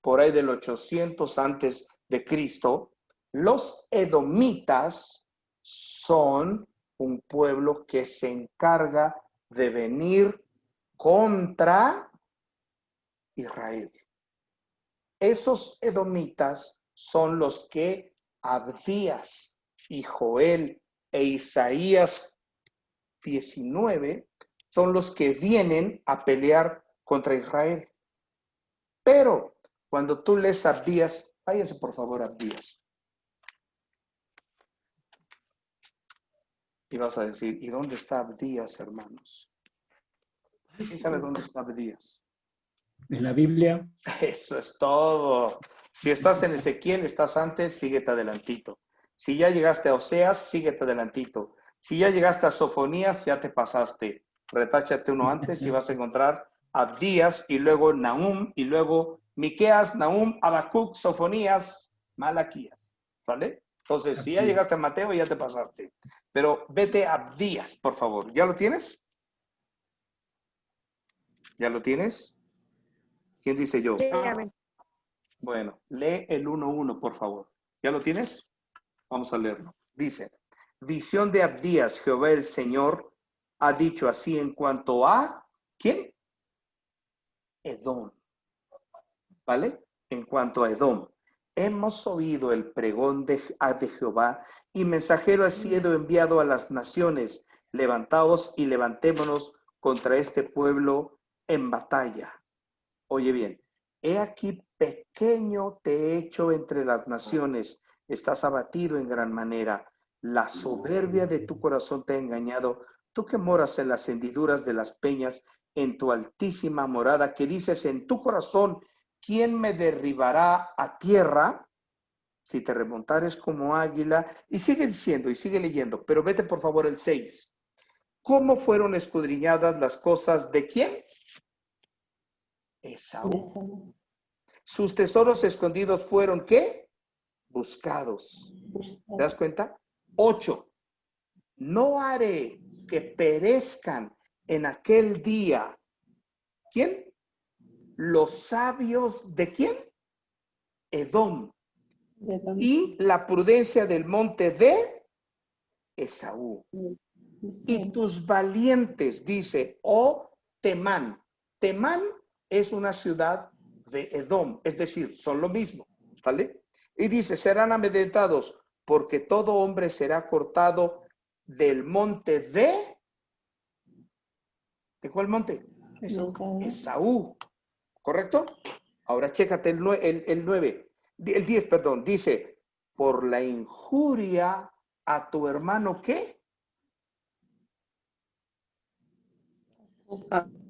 [SPEAKER 1] por ahí del 800 antes de Cristo, los edomitas son un pueblo que se encarga de venir contra Israel. Esos edomitas son los que Abdías y Joel e Isaías 19 son los que vienen a pelear contra Israel. Pero cuando tú lees Abdías, váyase por favor Abdías. Y vas a decir, ¿y dónde está Abdías, hermanos? Dígame dónde está Abdías.
[SPEAKER 9] En la Biblia.
[SPEAKER 1] Eso es todo. Si estás en Ezequiel, estás antes, síguete adelantito. Si ya llegaste a Oseas, síguete adelantito. Si ya llegaste a Sofonías, ya te pasaste. Retáchate uno antes y vas a encontrar Abdías y luego Nahum y luego Miqueas, Nahum, Habacuc, Sofonías, Malaquías. ¿Vale? Entonces, si ya llegaste a Mateo, ya te pasaste. Pero vete a Abdías, por favor. ¿Ya lo tienes? ¿Ya lo tienes? ¿Quién dice yo? Bueno, lee el 1:1, por favor. ¿Ya lo tienes? Vamos a leerlo. Dice, visión de Abdías, Jehová el Señor ha dicho así en cuanto a, ¿quién? Edom. ¿Vale? En cuanto a Edom. Hemos oído el pregón de Jehová y mensajero ha sido enviado a las naciones. Levantaos y levantémonos contra este pueblo en batalla. Oye bien, he aquí pequeño te he hecho entre las naciones, estás abatido en gran manera. La soberbia de tu corazón te ha engañado. Tú que moras en las hendiduras de las peñas, en tu altísima morada, que dices en tu corazón, ¿quién me derribará a tierra? Si te remontares como águila, y sigue diciendo y sigue leyendo, pero vete por favor el 6. ¿Cómo fueron escudriñadas las cosas de quién? Esaú. Sus tesoros escondidos fueron ¿qué? Buscados. ¿Te das cuenta? 8. No haré que perezcan en aquel día. ¿Quién? Los sabios de quién? Edom. Y la prudencia del monte de Esaú. Y tus valientes, dice, oh Temán. Temán es una ciudad de Edom, es decir, son lo mismo, ¿vale? Y dice, serán amedrentados, porque todo hombre será cortado del monte de... ¿De cuál monte? Esaú. ¿Correcto? Ahora chécate el 9, el 10, perdón, dice, por la injuria a tu hermano, ¿qué?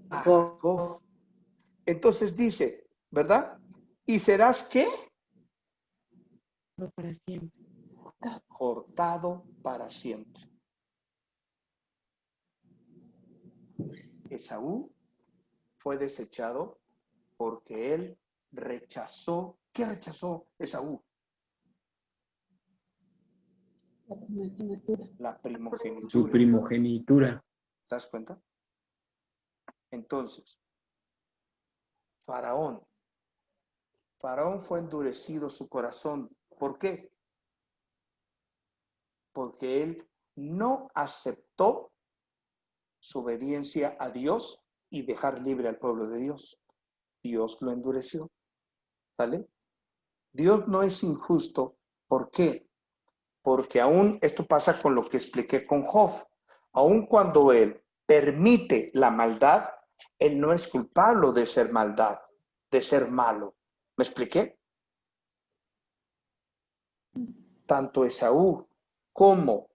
[SPEAKER 1] Jacob. Entonces dice, ¿verdad? ¿Y serás qué?
[SPEAKER 10] Para siempre.
[SPEAKER 1] Cortado para siempre. Esaú fue desechado porque él rechazó. ¿Qué rechazó Esaú? La primogenitura.
[SPEAKER 9] Su primogenitura.
[SPEAKER 1] ¿Te das cuenta? Entonces, Faraón fue endurecido su corazón. ¿Por qué? Porque él no aceptó su obediencia a Dios y dejar libre al pueblo de Dios. Dios lo endureció. ¿Vale? Dios no es injusto. ¿Por qué? Porque aún esto pasa con lo que expliqué con Job. Aún cuando él permite la maldad, él no es culpable de ser maldad, de ser malo. ¿Me expliqué? Tanto Esaú como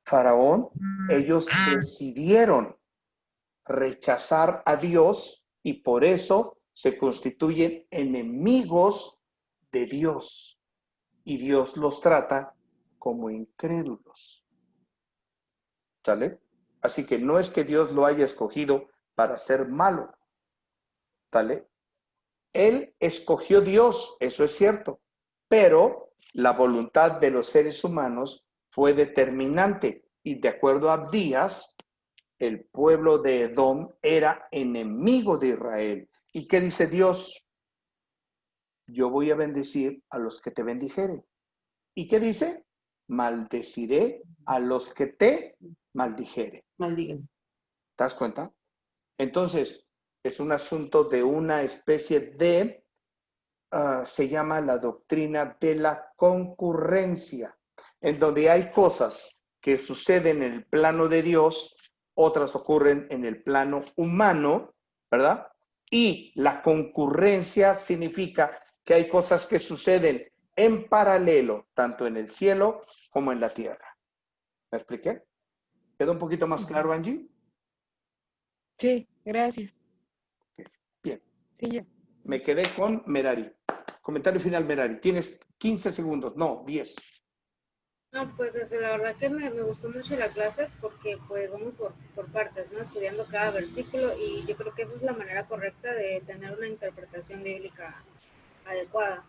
[SPEAKER 1] Faraón, ellos decidieron rechazar a Dios y por eso se constituyen enemigos de Dios. Y Dios los trata como incrédulos. ¿Sale? Así que no es que Dios lo haya escogido para ser malo. ¿Sale? Él escogió Dios, eso es cierto, pero la voluntad de los seres humanos fue determinante y de acuerdo a Abdías, el pueblo de Edom era enemigo de Israel. ¿Y qué dice Dios? Yo voy a bendecir a los que te bendijeren. ¿Y qué dice? Maldeciré a los que te maldijeren.
[SPEAKER 12] Maldigan.
[SPEAKER 1] ¿Te das cuenta? Entonces, es un asunto de una especie de, se llama la doctrina de la concurrencia, en donde hay cosas que suceden en el plano de Dios, otras ocurren en el plano humano, ¿verdad? Y la concurrencia significa que hay cosas que suceden en paralelo, tanto en el cielo como en la tierra. ¿Me expliqué? ¿Quedó un poquito más claro, Angie?
[SPEAKER 10] Sí, gracias.
[SPEAKER 1] Bien.
[SPEAKER 10] Sí, ya.
[SPEAKER 1] Me quedé con Merari. Comentario final, Merari. Tienes 15 segundos, no, 10.
[SPEAKER 3] No, pues la verdad que me gustó mucho la clase porque pues vamos por partes, ¿no? Estudiando cada versículo y yo creo que esa es la manera correcta de tener una interpretación bíblica adecuada.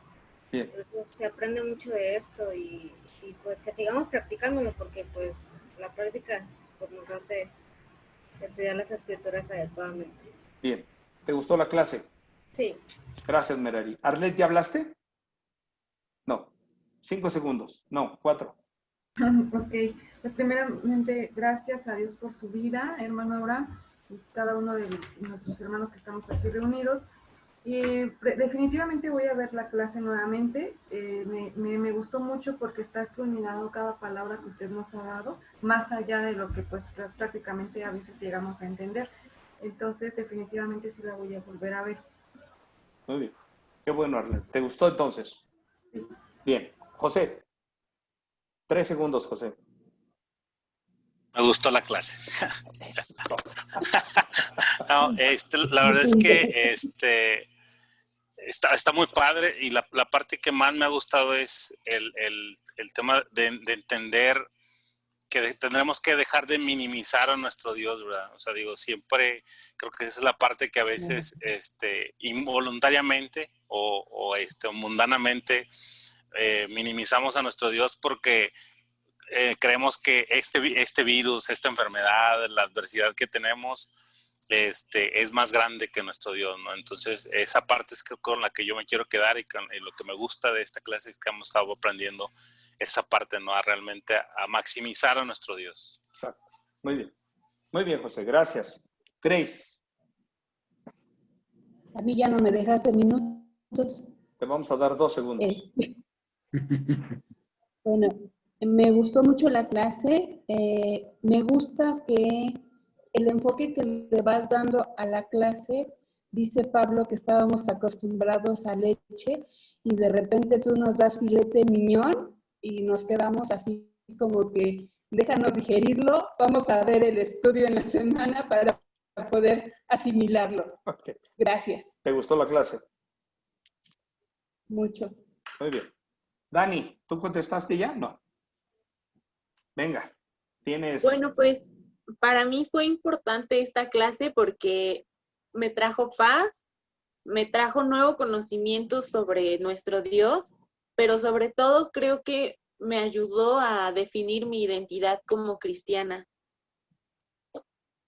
[SPEAKER 1] Bien.
[SPEAKER 3] Entonces se aprende mucho de esto y pues que sigamos practicándolo porque pues la práctica pues nos hace estudiar las escrituras adecuadamente.
[SPEAKER 1] Bien. ¿Te gustó la clase?
[SPEAKER 3] Sí.
[SPEAKER 1] Gracias, Merari. Arlet, ¿ya hablaste? No. 5 segundos. No, 4.
[SPEAKER 4] Ok, pues primeramente gracias a Dios por su vida, hermano Abraham, y cada uno de nuestros hermanos que estamos aquí reunidos. Y definitivamente voy a ver la clase nuevamente. Me gustó mucho porque está escudriñando cada palabra que usted nos ha dado, más allá de lo que pues prácticamente a veces llegamos a entender. Entonces, definitivamente sí la voy a volver a ver.
[SPEAKER 1] Muy bien. Qué bueno, Arlet. ¿Te gustó entonces?
[SPEAKER 4] Sí.
[SPEAKER 1] Bien. José. 3 segundos, José.
[SPEAKER 8] Me gustó la clase. No, la verdad es que está muy padre, y la parte que más me ha gustado es el tema de entender que tendremos que dejar de minimizar a nuestro Dios, ¿verdad? O sea, digo, siempre creo que esa es la parte que a veces involuntariamente o mundanamente minimizamos a nuestro Dios, porque creemos que este virus, esta enfermedad, la adversidad que tenemos, es más grande que nuestro Dios, ¿no? Entonces, esa parte es con la que yo me quiero quedar, y lo que me gusta de esta clase es que hemos estado aprendiendo esa parte, ¿no? A realmente a maximizar a nuestro Dios.
[SPEAKER 1] Exacto. Muy bien. Muy bien, José. Gracias. Grace.
[SPEAKER 7] A mí ya no me dejaste minutos.
[SPEAKER 1] Te vamos a dar 2 segundos.
[SPEAKER 7] Bueno, me gustó mucho la clase. Me gusta que el enfoque que le vas dando a la clase, dice Pablo que estábamos acostumbrados a leche y de repente tú nos das filete miñón y nos quedamos así como que déjanos digerirlo, vamos a ver el estudio en la semana para poder asimilarlo.
[SPEAKER 1] Okay.
[SPEAKER 7] Gracias.
[SPEAKER 1] ¿Te gustó la clase?
[SPEAKER 7] Mucho.
[SPEAKER 1] Muy bien. Dani, ¿tú contestaste ya? No. Venga, tienes...
[SPEAKER 11] Bueno, pues para mí fue importante esta clase porque me trajo paz, me trajo nuevo conocimiento sobre nuestro Dios, pero sobre todo creo que me ayudó a definir mi identidad como cristiana.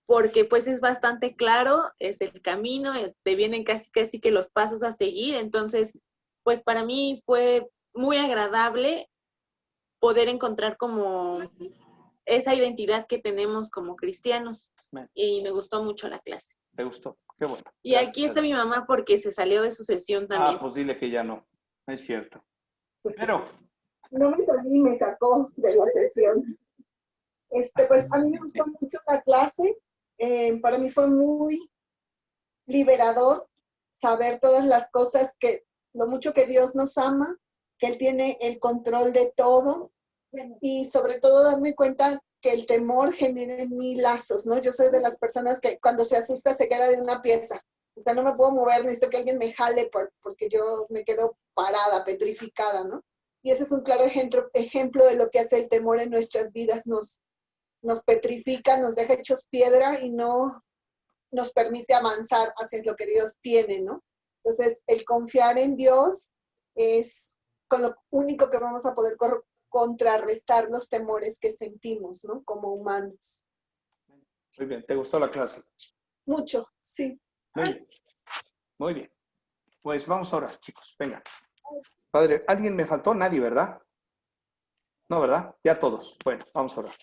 [SPEAKER 11] Porque pues es bastante claro, es el camino, te vienen casi que los pasos a seguir. Entonces, pues para mí fue muy agradable poder encontrar como esa identidad que tenemos como cristianos. Y me gustó mucho la clase.
[SPEAKER 1] ¿Te gustó? Qué bueno.
[SPEAKER 11] Y aquí está mi mamá porque se salió de su sesión también.
[SPEAKER 1] Ah, pues dile que ya no. Es cierto. Pero...
[SPEAKER 14] No me salí y me sacó de la sesión. Pues a mí me gustó mucho la clase. Para mí fue muy liberador saber todas las cosas, lo mucho que Dios nos ama, que Él tiene el control de todo, y sobre todo darme cuenta que el temor genera en mí lazos, ¿no? Yo soy de las personas que cuando se asusta se queda de una pieza. O sea, no me puedo mover, necesito que alguien me jale porque yo me quedo parada, petrificada, ¿no? Y ese es un claro ejemplo de lo que hace el temor en nuestras vidas. Nos petrifica, nos deja hechos piedra y no nos permite avanzar hacia lo que Dios tiene, ¿no? Entonces, el confiar en Dios es con lo único que vamos a poder contrarrestar los temores que sentimos, ¿no? Como humanos.
[SPEAKER 1] Muy bien. ¿Te gustó la clase?
[SPEAKER 14] Mucho, sí.
[SPEAKER 1] Muy bien. Muy bien. Pues vamos a orar, chicos. Venga. Padre, ¿alguien me faltó? Nadie, ¿verdad? No, ¿verdad? Ya todos. Bueno, vamos a orar.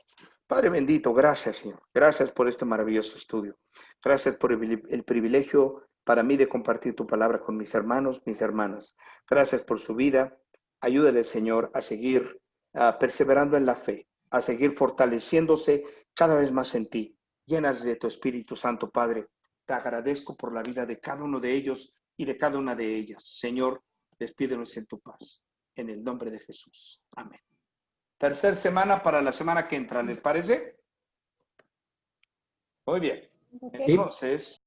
[SPEAKER 1] Padre bendito, gracias, Señor. Gracias por este maravilloso estudio. Gracias por el privilegio para mí de compartir tu palabra con mis hermanos, mis hermanas. Gracias por su vida. Ayúdale, Señor, a seguir perseverando en la fe, a seguir fortaleciéndose cada vez más en ti. Llenas de tu Espíritu Santo, Padre. Te agradezco por la vida de cada uno de ellos y de cada una de ellas. Señor, despídenos en tu paz. En el nombre de Jesús. Amén. Tercer semana para la semana que entra, ¿les parece? Muy bien. Entonces,